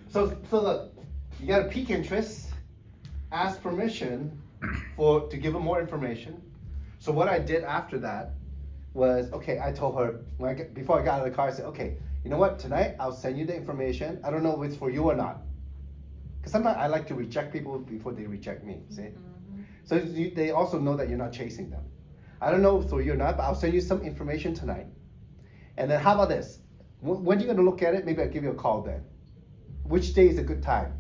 So look, you got to pique interest, ask permission to give her more information. So what I did after that was, I told her before I got out of the car, I said, you know what? Tonight I'll send you the information. I don't know if it's for you or not, because sometimes I like to reject people before they reject me. See. So they also know that you're not chasing them. I don't know if for you or not, but I'll send you some information tonight. And then how about this? When are you going to look at it? Maybe I'll give you a call then. Which day is a good time?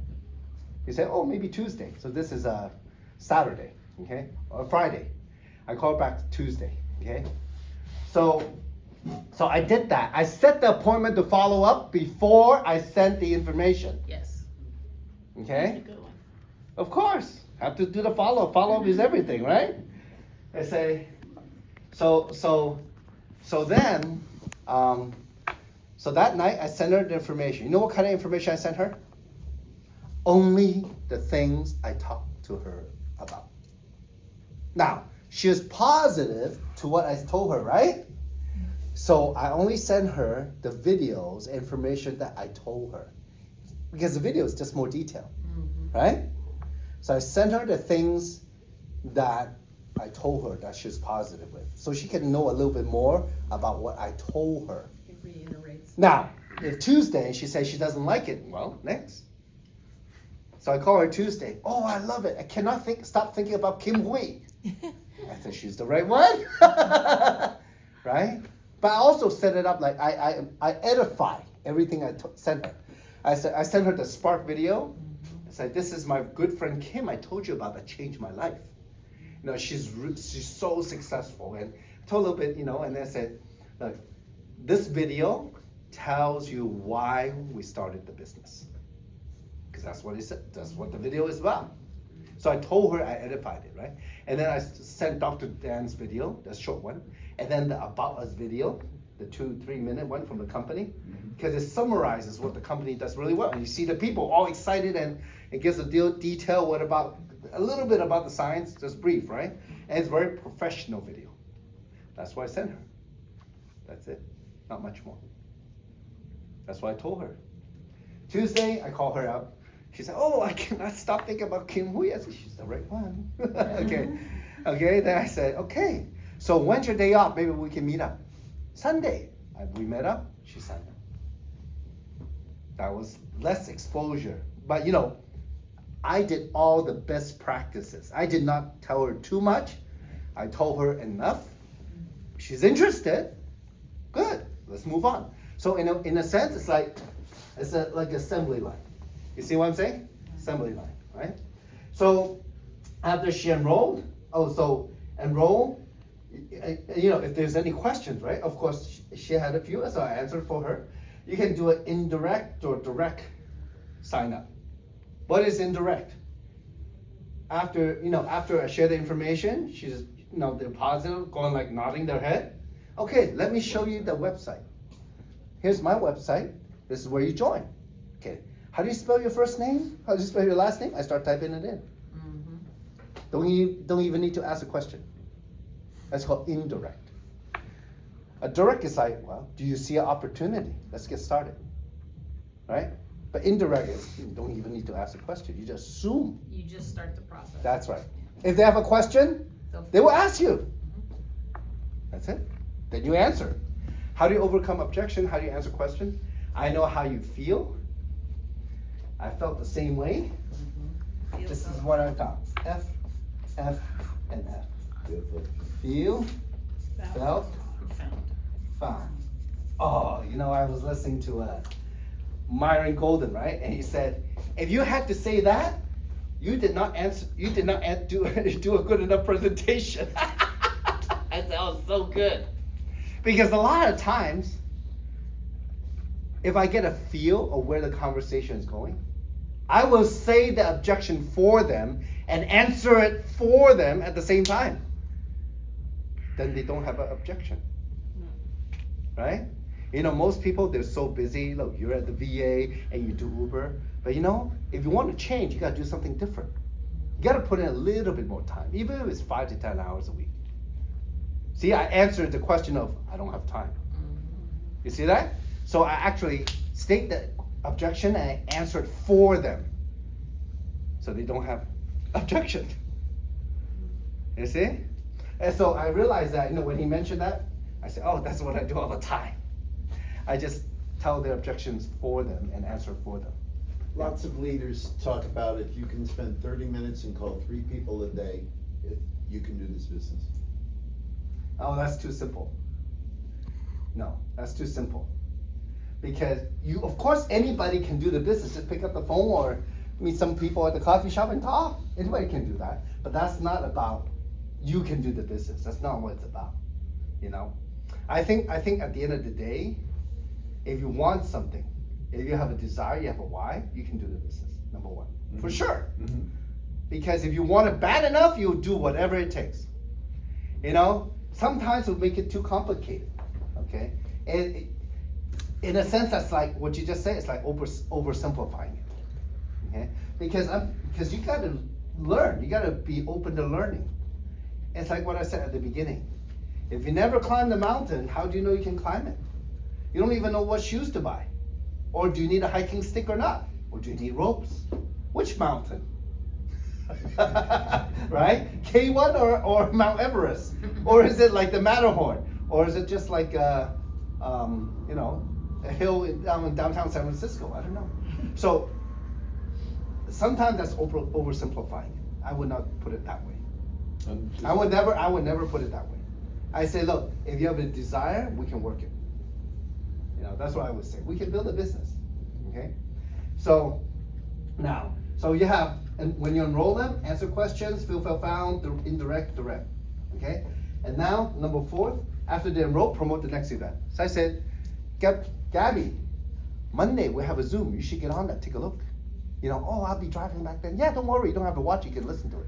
You say, maybe Tuesday. So this is a Saturday, okay? Or Friday. I call back Tuesday, okay? So I did that. I set the appointment to follow up before I sent the information, Yes. okay? Of course, have to do the follow-up. Follow-up is everything, right? I say, so then, so that night I sent her the information. You know what kind of information I sent her? Only the things I talked to her about. Now, she was positive to what I told her, right? So I only sent her the videos, information that I told her. Because the video is just more detailed, right? So I sent her the things that I told her that she was positive with. So she can know a little bit more about what I told her. It reiterates. Now, if Tuesday she says she doesn't like it, well, next. So I call her Tuesday. Oh, I love it. I cannot stop thinking about Kim Hui. I said she's the right one, right? But I also set it up like I edify everything I sent her. I sent her the Spark video, It's like, this is my good friend Kim. I told you about that changed my life. You know, she's so successful. And I told a little bit, you know, and then I said, look, this video tells you why we started the business. Because that's what he said, that's what the video is about. So I told her, I edified it, right? And then I sent Dr. Dan's video, the short one, and then the About Us video, the 2-3 minute one from the company, because it summarizes what the company does really well. And you see the people all excited, and it gives a detail a little bit about the science, just brief, right? And it's a very professional video. That's why I sent her. That's it, not much more. That's what I told her. Tuesday, I call her up. She said, oh, I cannot stop thinking about Kim Hui. I said, she's the right one. Okay, then I said, okay. So when's your day off? Maybe we can meet up. Sunday. We met up, she signed up. That was less exposure. But you know, I did all the best practices. I did not tell her too much. I told her enough. She's interested. Good, let's move on. So in a sense, it's like assembly line. You see what I'm saying? Assembly line, right? So after she enrolled, enroll, you know, if there's any questions, right? Of course, she had a few, so I answered for her. You can do an indirect or direct sign up. What is indirect? After I share the information, she's, they're positive, going like nodding their head. Okay, let me show you the website. Here's my website. This is where you join. Okay, how do you spell your first name? How do you spell your last name? I start typing it in. Don't even need to ask a question. That's called indirect. A direct is like, well, do you see an opportunity? Let's get started, right? But indirect is, you don't even need to ask a question. You just assume. You just start the process. That's right. If they have a question, they will ask you. That's it. Then you answer. How do you overcome objection? How do you answer question? I know how you feel. I felt the same way. This is what I found. F, and F. Feel, felt, found. Oh, I was listening to Myron Golden, right? And he said, if you had to say that, you did not do a good enough presentation. I said, oh, so good. Because a lot of times, if I get a feel of where the conversation is going, I will say the objection for them and answer it for them at the same time. Then they don't have an objection, right? Most people, they're so busy. Look, you're at the VA and you do Uber. But if you want to change, you got to do something different. You got to put in a little bit more time, even if it's 5 to 10 hours a week. See, I answered the question of, I don't have time. You see that? So I actually state the objection and I answer it for them. So they don't have objection. You see? And so I realized that, when he mentioned that, I said, oh, that's what I do all the time. I just tell their objections for them and answer for them. Lots of leaders talk about if you can spend 30 minutes and call 3 people a day, if you can do this business. Oh, that's too simple. No, that's too simple. Because of course, anybody can do the business. Just pick up the phone or meet some people at the coffee shop and talk. Anybody can do that. But that's not about you can do the business. That's not what it's about. I think at the end of the day, if you want something, if you have a desire, you have a why, you can do the business. Number one, for sure. Because if you want it bad enough, you'll do whatever it takes. Sometimes we'll make it too complicated. Okay, and in a sense, that's like what you just said. It's like oversimplifying it. Okay, because you got to learn. You got to be open to learning. It's like what I said at the beginning. If you never climb the mountain, how do you know you can climb it? You don't even know what shoes to buy. Or do you need a hiking stick or not? Or do you need ropes? Which mountain? Right? K1 or Mount Everest? Or is it like the Matterhorn? Or is it just like a hill down in downtown San Francisco? I don't know. So sometimes that's oversimplifying it. I would not put it that way. I would never put it that way. I say, look, if you have a desire, we can work it. That's what I would say. We can build a business. Okay? So now, So you have, and when you enroll them, answer questions, fill, found, indirect, direct, okay? And now, number 4, after they enroll, promote the next event. So I said, Gabby, Monday we have a Zoom, you should get on that, take a look. You know, oh, I'll be driving back then. Yeah, don't worry, you don't have to watch, you can listen to it.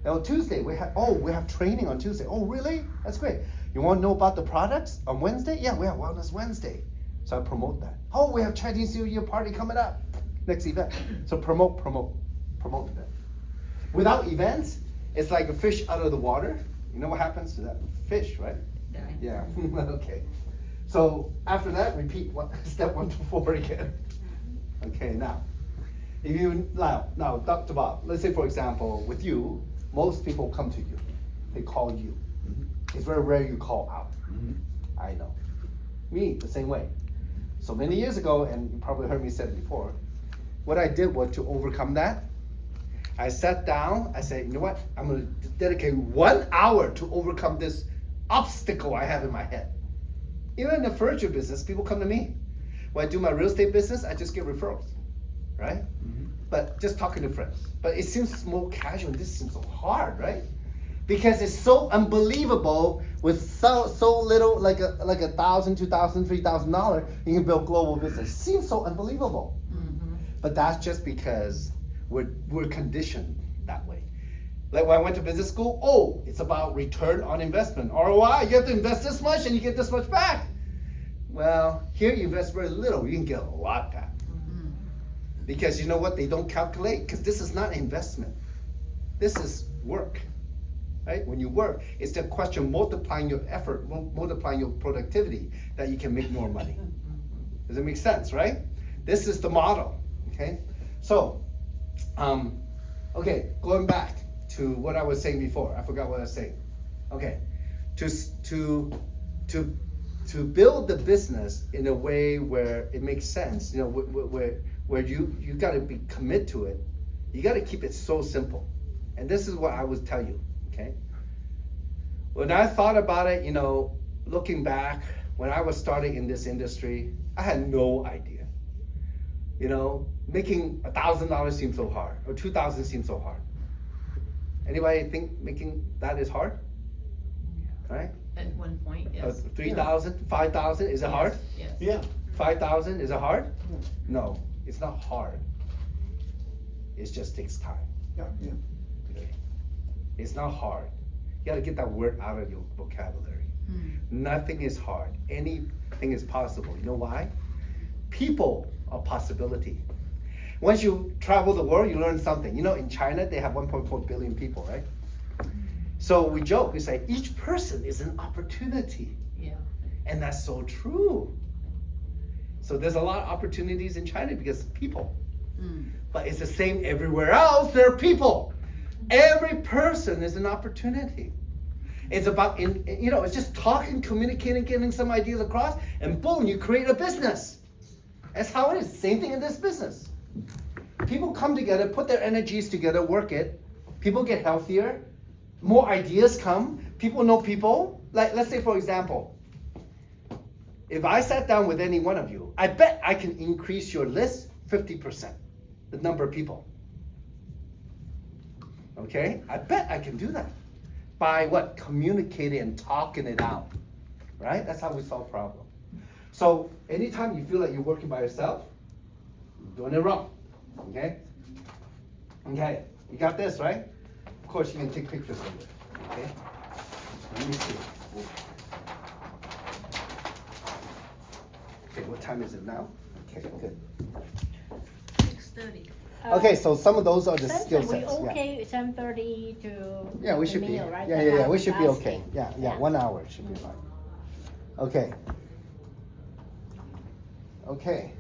Now Tuesday, we have training on Tuesday. Oh, really? That's great. You want to know about the products on Wednesday? Yeah, we have Wellness Wednesday. So I promote that. Oh, we have Chinese New Year party coming up. Next event. So promote event. Without events, it's like a fish out of the water. You know what happens to that fish, right? Die. Yeah, okay. So after that, repeat step 1 to 4 again. Okay, now, if you, now, Dr. Bob, let's say for example, with you, most people come to you. They call you. It's very rare you call out. I know. Me, the same way. So many years ago, and you probably heard me say it before, what I did was to overcome that. I sat down, I said, you know what? I'm gonna dedicate 1 hour to overcome this obstacle I have in my head. Even in the furniture business, people come to me. When I do my real estate business, I just get referrals, right? But just talking to friends. But it seems more casual, and this seems so hard, right? Because it's so unbelievable with so little, like $1,000, $2,000, $3,000, you can build global business. Seems so unbelievable. But that's just because we're conditioned that way. Like when I went to business school, oh, it's about return on investment, ROI. You have to invest this much and you get this much back. Well, here you invest very little, you can get a lot back. Because you know what they don't calculate? Because this is not investment. This is work, right? When you work, it's the question multiplying your effort, multiplying your productivity, that you can make more money. Does it make sense, right? This is the model, okay? So, okay, going back to what I was saying before. I forgot what I was saying. Okay, to build the business in a way where it makes sense, you know, where you got to be commit to it. You got to keep it so simple. And this is what I would tell you, okay? When I thought about it, you know, looking back, when I was starting in this industry, I had no idea. You know, making $1,000 seems so hard, or $2,000 seems so hard. Anybody think making that is hard? Right? At one point, yes. 3,000, 5,000, is it hard? Yes. Yeah. 5,000, is it hard? No, it's not hard. It just takes time. Yeah. Okay? It's not hard. You gotta get that word out of your vocabulary. Nothing is hard. Anything is possible. You know why? People are possibility. Once you travel the world, you learn something. You know, in China, they have 1.4 billion people, right? So we joke, we say, each person is an opportunity. Yeah. And that's so true. So there's a lot of opportunities in China because of people. But it's the same everywhere else, there are people. Every person is an opportunity. It's about, you know, it's just talking, communicating, getting some ideas across, and boom, you create a business. That's how it is. Same thing in this business. People come together, put their energies together, work it. People get healthier. More ideas come. People know people. Like, let's say, for example, if I sat down with any one of you, I bet I can increase your list 50%, the number of people. Okay? I bet I can do that. By what? Communicating and talking it out. Right? That's how we solve problems. So anytime you feel like you're working by yourself, you're doing it wrong. Okay? Okay, you got this, right? Of course you can take pictures of it. Okay? Let me see. Okay, what time is it now? Okay, good. 6:30. Okay, so some of those are the Samson, skill we sets. Yeah. okay 7:30 to Yeah, we the should be. meal, right? Yeah, we should be okay. Fasting. Yeah, 1 hour should be fine. Okay. Okay.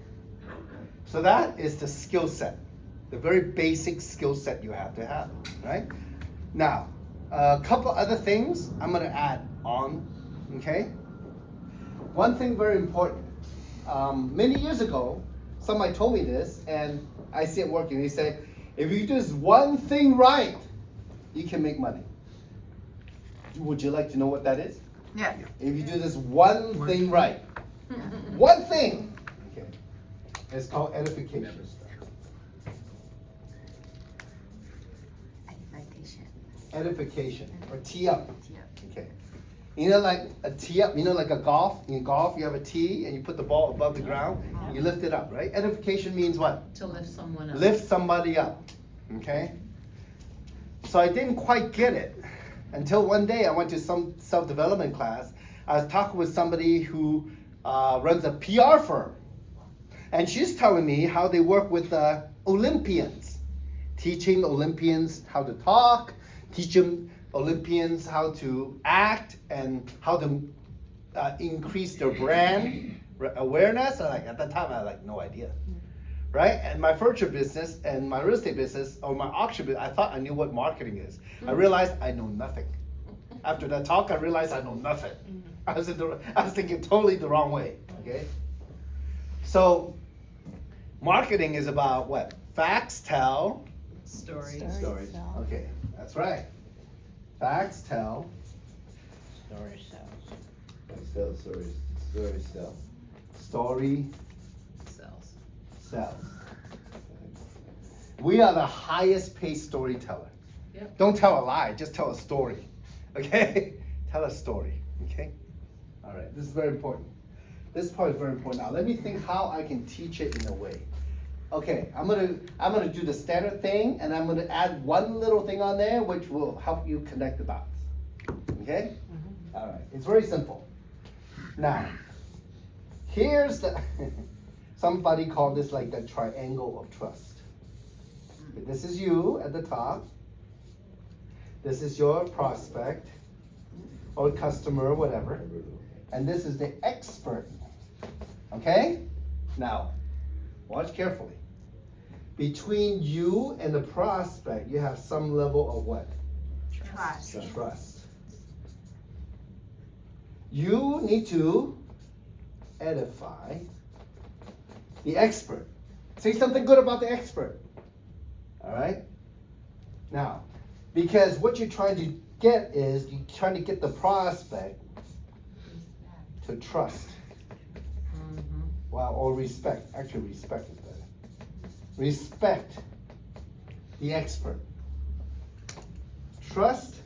So that is the skill set, the very basic skill set you have to have, right? Now, a couple other things I'm gonna add on, okay? One thing very important. Many years ago, somebody told me this, and I see it working. They say, if you do this one thing right, you can make money. Would you like to know what that is? Yeah. If you do this one thing right, one thing, okay, it's called edification. edification, or tee up. Okay. You know, like a tee up, you know, like a golf. In golf, you have a tee and you put the ball above the ground, you lift it up, right? Edification means what? To lift someone up. Lift somebody up. Okay? So I didn't quite get it until one day I went to some self-development class. I was talking with somebody who runs a PR firm. And she's telling me how they work with Olympians, teaching Olympians how to talk, teaching Olympians how to act, and how to increase their brand awareness. And like, at that time, I had like no idea, right? And my furniture business and my real estate business, or my auction business, I thought I knew what marketing is. I realized I know nothing. After that talk, I realized I know nothing. I was thinking totally the wrong way. Okay, so marketing is about what? Facts tell. Stories. Stories. Okay, that's right. Facts tell. Story sells. Story sell. Story Sells. sells. We are the highest paid storyteller. Yep. Don't tell a lie, just tell a story. Okay? Tell a story. Okay? All right, this is very important. This part is very important. Now let me think how I can teach it in a way. Okay, I'm gonna do the standard thing, and I'm gonna add one little thing on there which will help you connect the dots. Okay? All right, it's very simple. Now, here's the somebody called this like the triangle of trust. This is you at the top. This is your prospect or customer or whatever. And this is the expert. Okay? Now, watch carefully. Between you and the prospect, you have some level of what? Trust. Trust. You need to edify the expert. Say something good about the expert. All right? Now, because what you're trying to get is you're trying to get the prospect to trust. Wow, or respect. Actually, respect is better. Respect the expert. Trust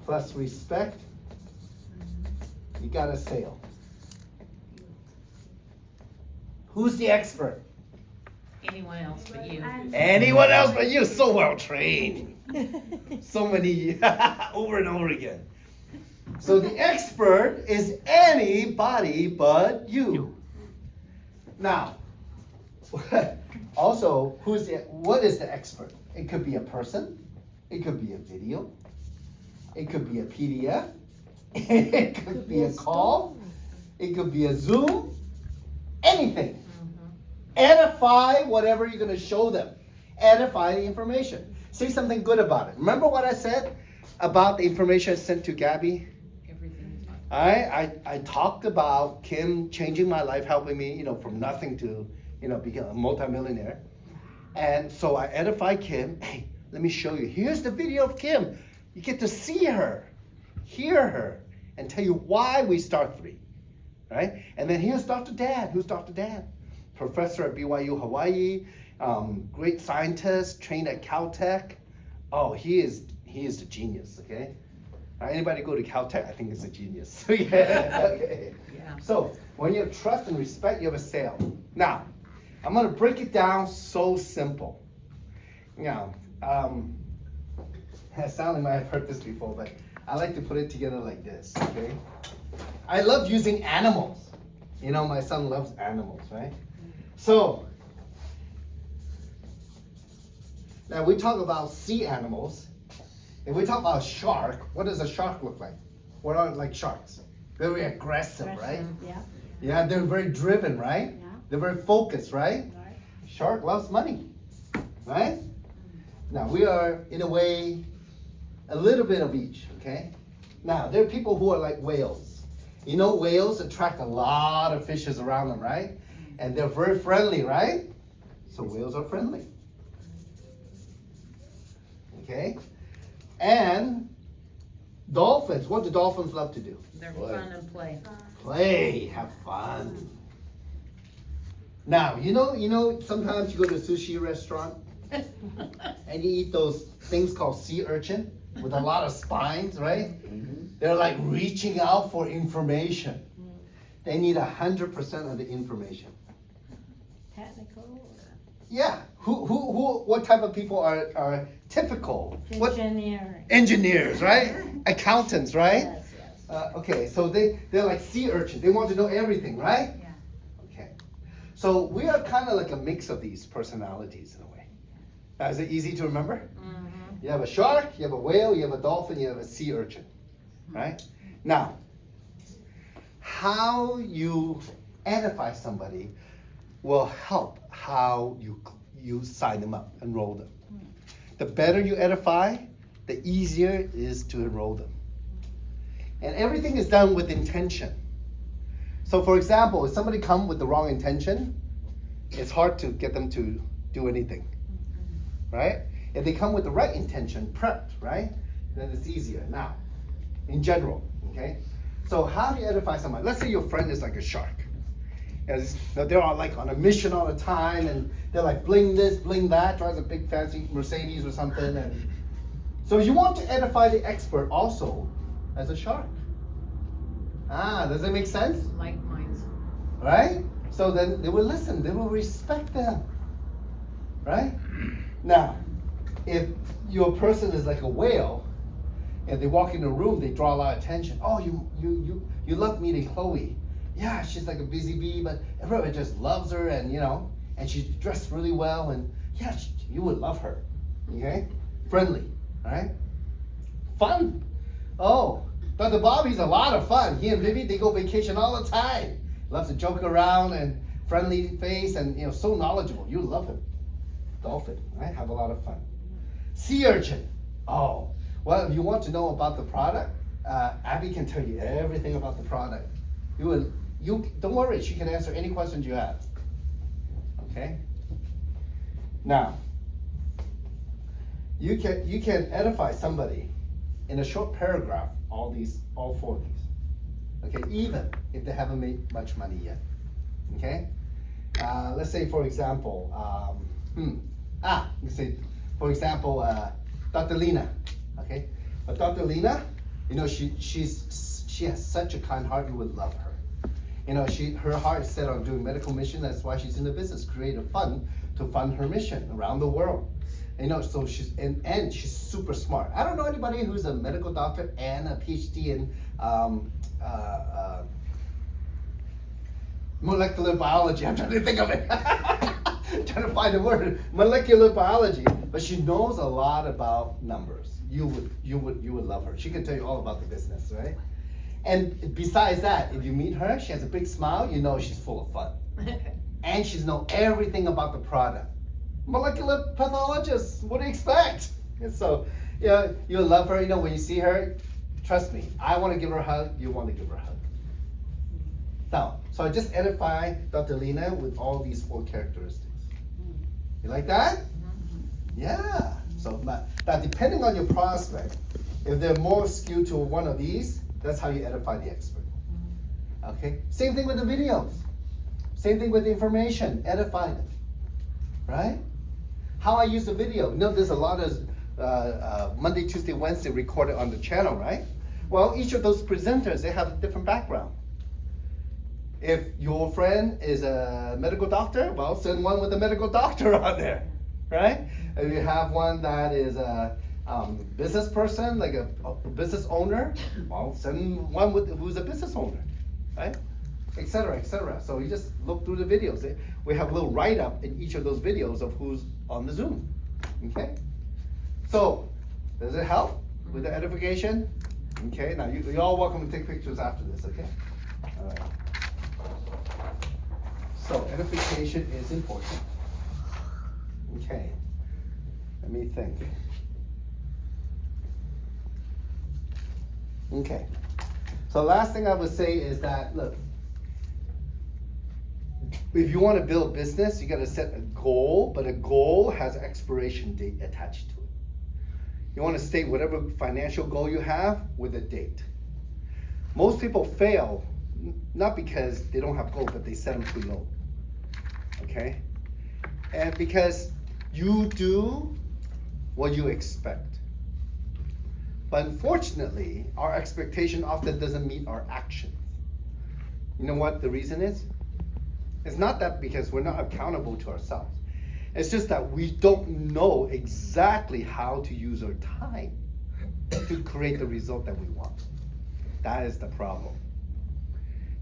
plus respect, you got a sale. Who's the expert? Anyone else but you. Anyone else but you. So well trained. So many, over and over again. So the expert is anybody but you. Now, also, what is the expert? It could be a person. It could be a video. It could be a PDF. It could be a call. It could be a Zoom. Anything. Edify whatever you're going to show them. Edify the information. Say something good about it. Remember what I said about the information I sent to Gabby? Everything. I talked about Kim changing my life, helping me, from nothing to, become a multimillionaire. And so I edify Kim. Hey, let me show you. Here's the video of Kim. You get to see her, hear her, and tell you why we start 3, right? And then here's Dr. Dan. Who's Dr. Dan? Professor at BYU Hawaii, great scientist, trained at Caltech. Oh, he is a genius, okay? Anybody go to Caltech, I think is a genius. Yeah, okay. Yeah. So when you have trust and respect, you have a sale. Now, I'm gonna break it down so simple. Now, Sally might have heard this before, but I like to put it together like this, okay? I love using animals. My son loves animals, right? So, now we talk about sea animals. If we talk about a shark, what does a shark look like? What are like sharks? Very aggressive, right? Yeah. Yeah, they're very driven, right? Yeah. They're very focused, right? Right. Shark loves money, right? Now we are, in a way, a little bit of each, okay? Now, there are people who are like whales. Whales attract a lot of fishes around them, right? And they're very friendly, right? So whales are friendly. Okay? And dolphins, what do dolphins love to do? They're fun and play. Play, have fun. Now, sometimes you go to a sushi restaurant And you eat those things called sea urchin with a lot of spines, right? They're like reaching out for information. They need 100% of the information. Technical or Yeah, what type of people are typical? What engineering. engineers, right? Accountants, right? Yes, yes. Okay, so they're like sea urchins. They want to know everything, right? Yeah. Okay. So we are kind of like a mix of these personalities in a way. Now, is it easy to remember? You have a shark, you have a whale, you have a dolphin, you have a sea urchin, right? Now, how you edify somebody will help how you sign them up, enroll them. The better you edify, the easier it is to enroll them. And everything is done with intention. So for example, if somebody come with the wrong intention, it's hard to get them to do anything, right? If they come with the right intention, prepped, right? Then it's easier. Now, in general, okay? So how do you edify somebody? Let's say your friend is like a shark. And they're all like on a mission all the time, and they're like bling this, bling that, drives a big fancy Mercedes or something. And so you want to edify the expert also as a shark. Does that make sense? Like minds. Right? So then they will listen, they will respect them. Right? Now, if your person is like a whale, and they walk in the room, they draw a lot of attention. Oh, you love meeting Chloe. Yeah, she's like a busy bee, but everybody just loves her, and and she's dressed really well, and yeah, you would love her. Okay? Friendly, right? Fun. Oh, Dr. Bobby's a lot of fun. He and Vivi, they go vacation all the time. Loves to joke around and friendly face, and so knowledgeable. You love him. Dolphin, right? Have a lot of fun. Sea urchin. Oh, well, if you want to know about the product, Abby can tell you everything about the product. You don't worry, she can answer any questions you have. Okay? Now, you can edify somebody in a short paragraph, all four of these. Okay, even if they haven't made much money yet. Okay? Let's say for example, let's say for example, Dr. Lena. Okay? But Dr. Lena, she has such a kind heart, you would love her. Her heart is set on doing medical mission. That's why she's in the business, create a fund to fund her mission around the world. So she's and she's super smart. I don't know anybody who's a medical doctor and a PhD in molecular biology. I'm trying to think of it. Trying to find a word. Molecular biology, but she knows a lot about numbers. You would love her. She can tell you all about the business, right? And besides that, if you meet her, she has a big smile, she's full of fun. And she knows everything about the product. Molecular pathologist, what do you expect? And so, you'll love her. When you see her, trust me, I want to give her a hug, you want to give her a hug. So I just edify Dr. Lena with all these four characteristics. You like that? Yeah. So now depending on your prospect, if they're more skewed to one of these, that's how you edify the expert. Okay? Same thing with the videos. Same thing with the information. Edify them. Right? How I use the video. There's a lot of Monday, Tuesday, Wednesday recorded on the channel, right? Well, each of those presenters, they have a different background. If your friend is a medical doctor, well, send one with a medical doctor on there, right? If you have one that is a business person, like a business owner, well, send one who's a business owner, right? Et cetera, et cetera. So you just look through the videos. We have a little write-up in each of those videos of who's on the Zoom, okay? So, does it help with the edification? Okay, now you're all welcome to take pictures after this, okay? All right. So, edification is important. Okay, let me think. Okay, so last thing I would say is that, look, if you want to build business, you got to set a goal, but a goal has an expiration date attached to it. You want to state whatever financial goal you have with a date. Most people fail, not because they don't have goals, but they set them too low. Okay? And because You do what you expect. But unfortunately, our expectation often doesn't meet our actions. You know what the reason is? It's not that because we're not accountable to ourselves. It's just that we don't know exactly how to use our time to create the result that we want. That is the problem.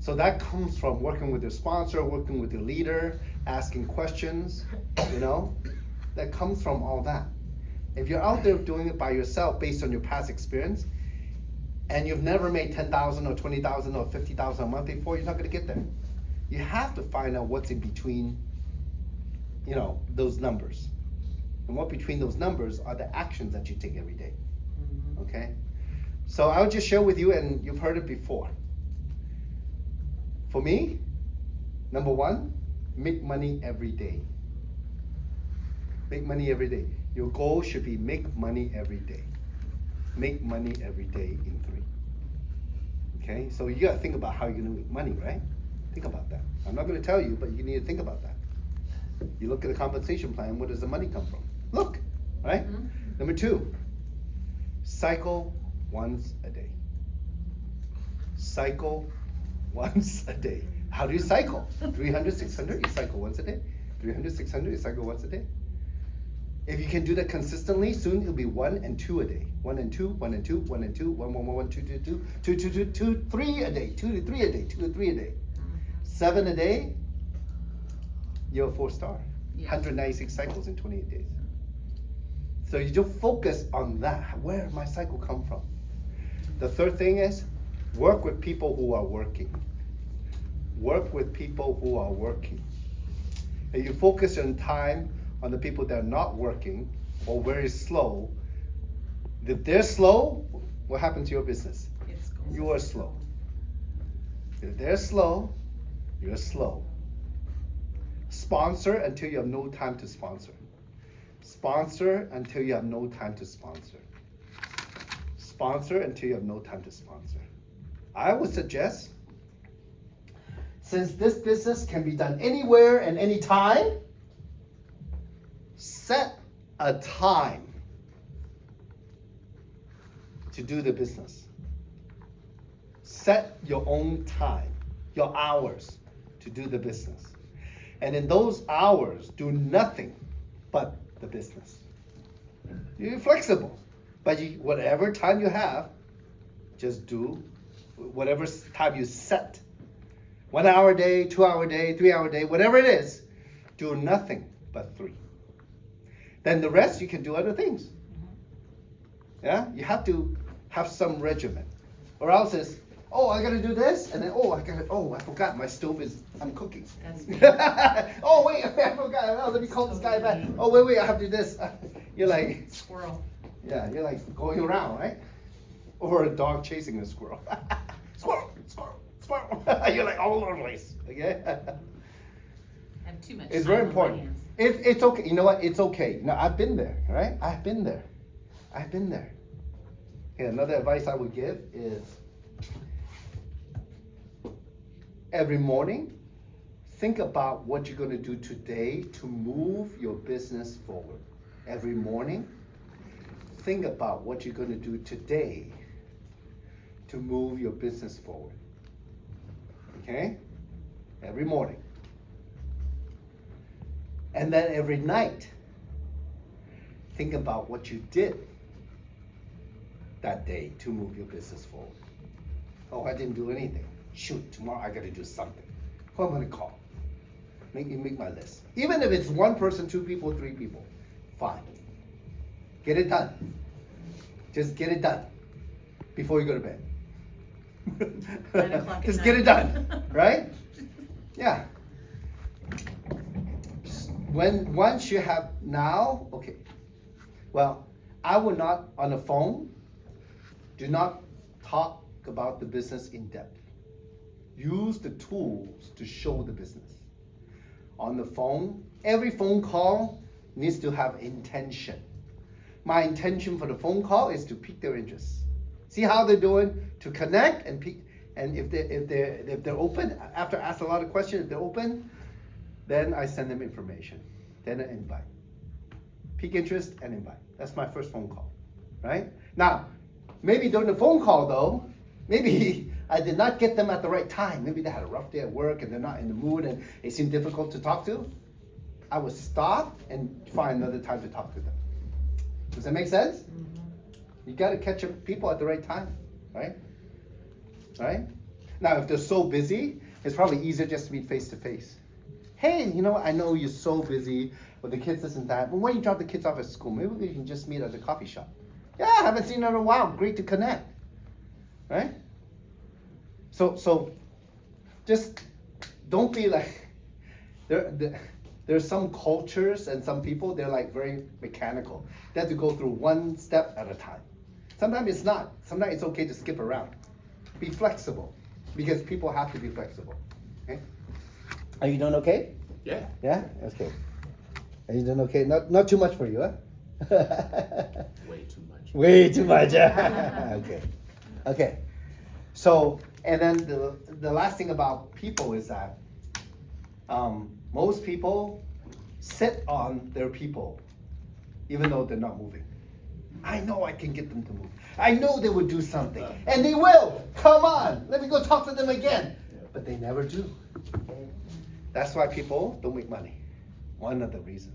So that comes from working with your sponsor, working with your leader, asking questions, you know? That comes from all that. If you're out there doing it by yourself based on your past experience, and you've never made 10,000 or 20,000 or 50,000 a month before, you're not gonna get there. You have to find out what's in between, you know, those numbers. And what between those numbers are the actions that you take every day, okay? So I'll just share with you, and you've heard it before. For me, number one, make money every day. Make money every day. Your goal should be make money every day. Make money every day in 3. Okay, so you gotta think about how you're gonna make money, right? Think about that. I'm not gonna tell you, but you need to think about that. You look at the compensation plan, where does the money come from? Look, right? Number 2, cycle once a day. Cycle once a day. How do you cycle? 300, 600, you cycle once a day. 300, 600, you cycle once a day. If you can do that consistently, soon it'll be 1 and 2 a day. 1 and 2, 1 and 2, 1 and 2, 1, 1, 1, 1, 2, 2, 2, 2, 2, 2, 2, 3 a day, 2 to 3 a day, 2 to 3 a day. 7 a day, you're a 4-star. 196 cycles in 28 days. So you just focus on that. Where did my cycle come from? The third thing is work with people who are working. Work with people who are working. And you focus your time on the people that are not working or very slow. If they're slow, what happens to your business? You are slow. If they're slow, you're slow. Sponsor until you have no time to sponsor. Sponsor until you have no time to sponsor. Sponsor until you have no time to sponsor. I would suggest, since this business can be done anywhere and anytime, set a time to do the business. Set your own time, your hours to do the business. And in those hours, do nothing but the business. You're flexible, but whatever time you have, just do whatever time you set. 1 hour a day, 2 hour a day, 3 hour a day, whatever it is, do nothing but 3. Then the rest you can do other things. Yeah, you have to have some regimen, or else it's, oh, I gotta do this, and then I forgot my stove is, I'm cooking. Oh wait, I forgot. Oh, let me call this guy back. Oh wait, I have to do this. You're like Squirrel. Yeah, you're like going around, right? Or a dog chasing a squirrel. Squirrel, squirrel, squirrel. You're like all over the place. Okay. I have too much. It's time very on my important. hands. It's okay. You know what? It's okay. Now I've been there, right? I've been there. Okay, another advice I would give is every morning, think about what you're going to do today to move your business forward. Every morning, think about what you're going to do today to move your business forward. Okay? Every morning. And then every night, think about what you did that day to move your business forward. Oh, I didn't do anything. Shoot, tomorrow I gotta do something. Who am I gonna call? Make my list. Even if it's 1 person, 2 people, 3 people, fine. Get it done. Just get it done before you go to bed. 9 o'clock at Just night. get it done, right? Yeah. Once you have now, okay. Well, I would not on the phone. Do not talk about the business in depth. Use the tools to show the business. On the phone, every phone call needs to have intention. My intention for the phone call is to pique their interest. See how they're doing, to connect and pique. And if they're open, after I ask a lot of questions, if they're open, then I send them information, then an invite. pique interest, and invite. That's my first phone call, right? Now, maybe during the phone call though, maybe I did not get them at the right time. Maybe they had a rough day at work and they're not in the mood and it seemed difficult to talk to. I would stop and find another time to talk to them. Does that make sense? You got to catch up people at the right time, right? Right? Now, if they're so busy, it's probably easier just to meet face to face. Hey, you know, I know you're so busy with the kids, this and that, but when you drop the kids off at school, maybe we can just meet at the coffee shop. Yeah, I haven't seen them in a while. Great to connect, right? So just don't be like, there's some cultures and some people, they're like very mechanical. They have to go through one step at a time. Sometimes it's not. Sometimes it's okay to skip around. Be flexible, because people have to be flexible. Okay? Are you doing okay? Yeah. Yeah? Okay. Are you doing okay? Not too much for you, huh? Way too much. Way too much. Okay. Okay. So, and then the last thing about people is that most people sit on their people, even though they're not moving. I know I can get them to move. I know they would do something, and they will. Come on, let me go talk to them again. But they never do. That's why people don't make money. One of the reasons,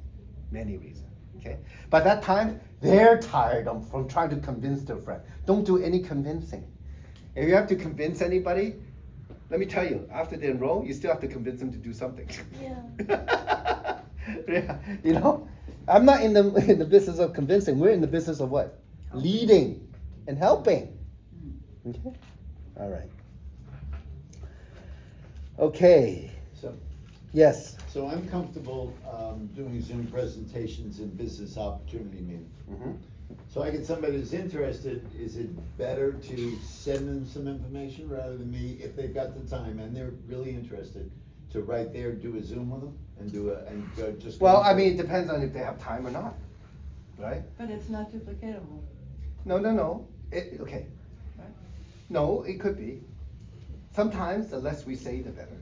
many reasons. Okay. By that time, they're tired from trying to convince their friend. Don't do any convincing. If you have to convince anybody, let me tell you, after they enroll, you still have to convince them to do something. Yeah. Yeah, you know, I'm not in the business of convincing. We're in the business of what? Leading and helping. Okay? All right. Okay. So, Yes. so I'm comfortable doing Zoom presentations in business opportunity meetings. Mm-hmm. So I get somebody who's interested, is it better to send them some information rather than me, if they've got the time and they're really interested, to right there do a Zoom with them and go just. Well, I mean, it depends on if they have time or not, right? But it's not duplicatable. No. Okay. Right. No, it could be. Sometimes the less we say, the better.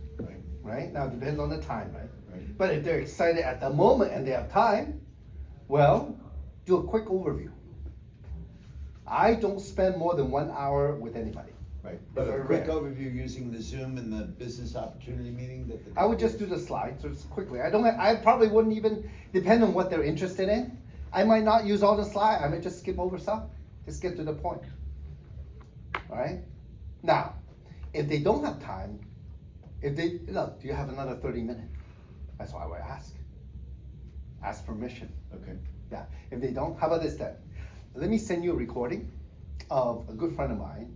Right? Now, it depends on the time, right? Right. But if they're excited at the moment and they have time, well, do a quick overview. I don't spend more than 1 hour with anybody. Right, but a Very quick rare. overview using the Zoom and the business opportunity meeting that the. I would just do the slides just quickly. I probably wouldn't even, depend on what they're interested in. I might not use all the slides. I might just skip over some. Just get to the point. All right? Now, if they don't have time, look, do you have another 30 minutes? That's why I would ask. Ask permission. Okay. Yeah. If they don't, how about this then? Let me send you a recording of a good friend of mine,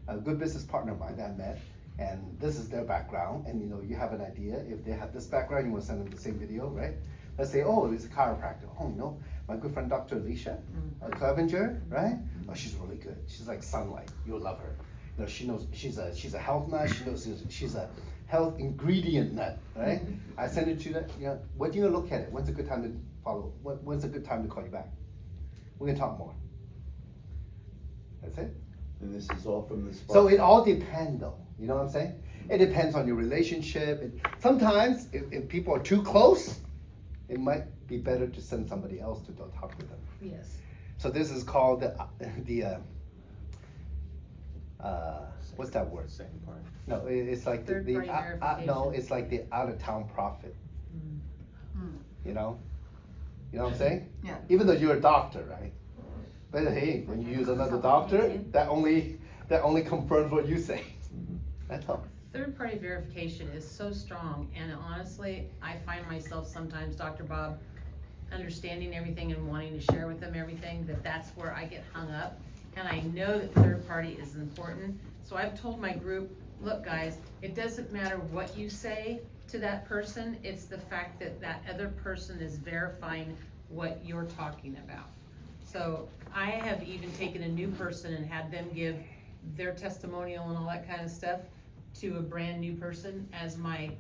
a good business partner of mine that I met, and this is their background, and you have an idea. If they have this background, you want to send them the same video, right? Let's say, oh, he's a chiropractor. Oh, no, my good friend Dr. Alicia Clevenger, right? Oh, she's really good. She's like sunlight. You'll love her. She knows she's a health nut. She knows she's a health ingredient nut, right? I send it to you. When do you look at it? When's a good time to follow? When's a good time to call you back? We're gonna talk more. That's it. And this is all from the. So it all depends, though. You know what I'm saying? It depends on your relationship. Sometimes, if people are too close, it might be better to send somebody else to go talk with them. Yes. So this is called what's that word? Second part. No, it's like Third party verification. no, it's like the out of town prophet. You know what I'm saying? Yeah. Even though you're a doctor, right? But hey, when you use another doctor, that only confirms what you say. That's all. Third-party verification is so strong, and honestly, I find myself sometimes, Dr. Bob, understanding everything and wanting to share with them everything, that's where I get hung up. And I know that third party is important, so I've told my group, look guys, it doesn't matter what you say to that person, it's the fact that that other person is verifying what you're talking about. So I have even taken a new person and had them give their testimonial and all that kind of stuff to a brand new person as my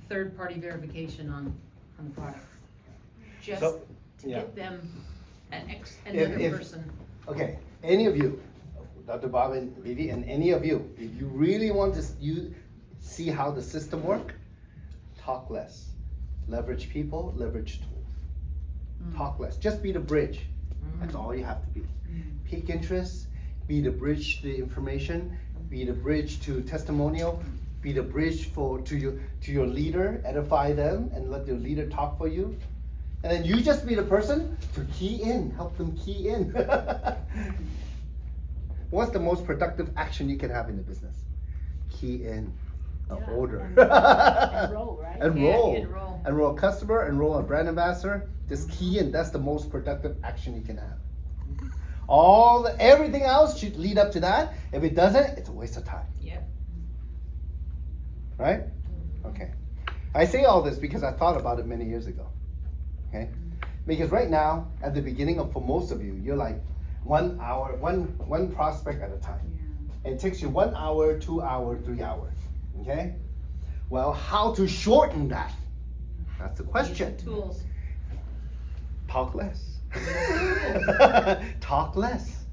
third party verification on the product. Just So, to yeah. get them another if- person. Okay, any of you, Dr. Bob and Vivi, and any of you, if you really want to see how the system work, talk less. Leverage people, leverage tools. talk less. Just be the bridge. That's all you have to be. Pique interest, be the bridge to information, be the bridge to testimonial, be the bridge to your leader, edify them, and let your leader talk for you. And then you just be the person to key in, help them key in. What's the most productive action you can have in the business? Key in an order. Enroll, right? Enroll. Yeah, enroll. Enroll a customer, enroll a brand ambassador. Just key in. That's the most productive action you can have. Everything else should lead up to that. If it doesn't, it's a waste of time. Yep. Right? Okay. I say all this because I thought about it many years ago. Okay? Because right now, at the beginning for most of you, you're like 1 hour, one prospect at a time. And it takes you 1 hour, 2 hours, 3 hours. Okay? Well, how to shorten that? That's the question. Tools. Talk less. Talk less.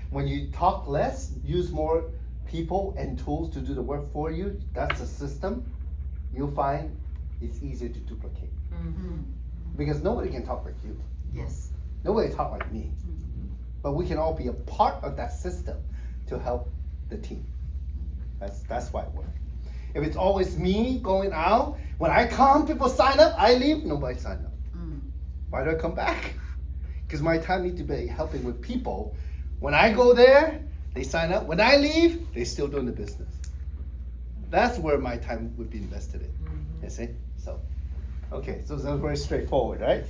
When you talk less, use more people and tools to do the work for you. That's the system. You'll find it's easier to duplicate. Because nobody can talk like you. Yes. Nobody talk like me. But we can all be a part of that system to help the team. That's why it works. If it's always me going out, when I come, people sign up, I leave, nobody sign up. Why do I come back? Because my time needs to be helping with people. When I go there, they sign up. When I leave, they're still doing the business. That's where my time would be invested in. You see? So, okay, so that's very straightforward, right?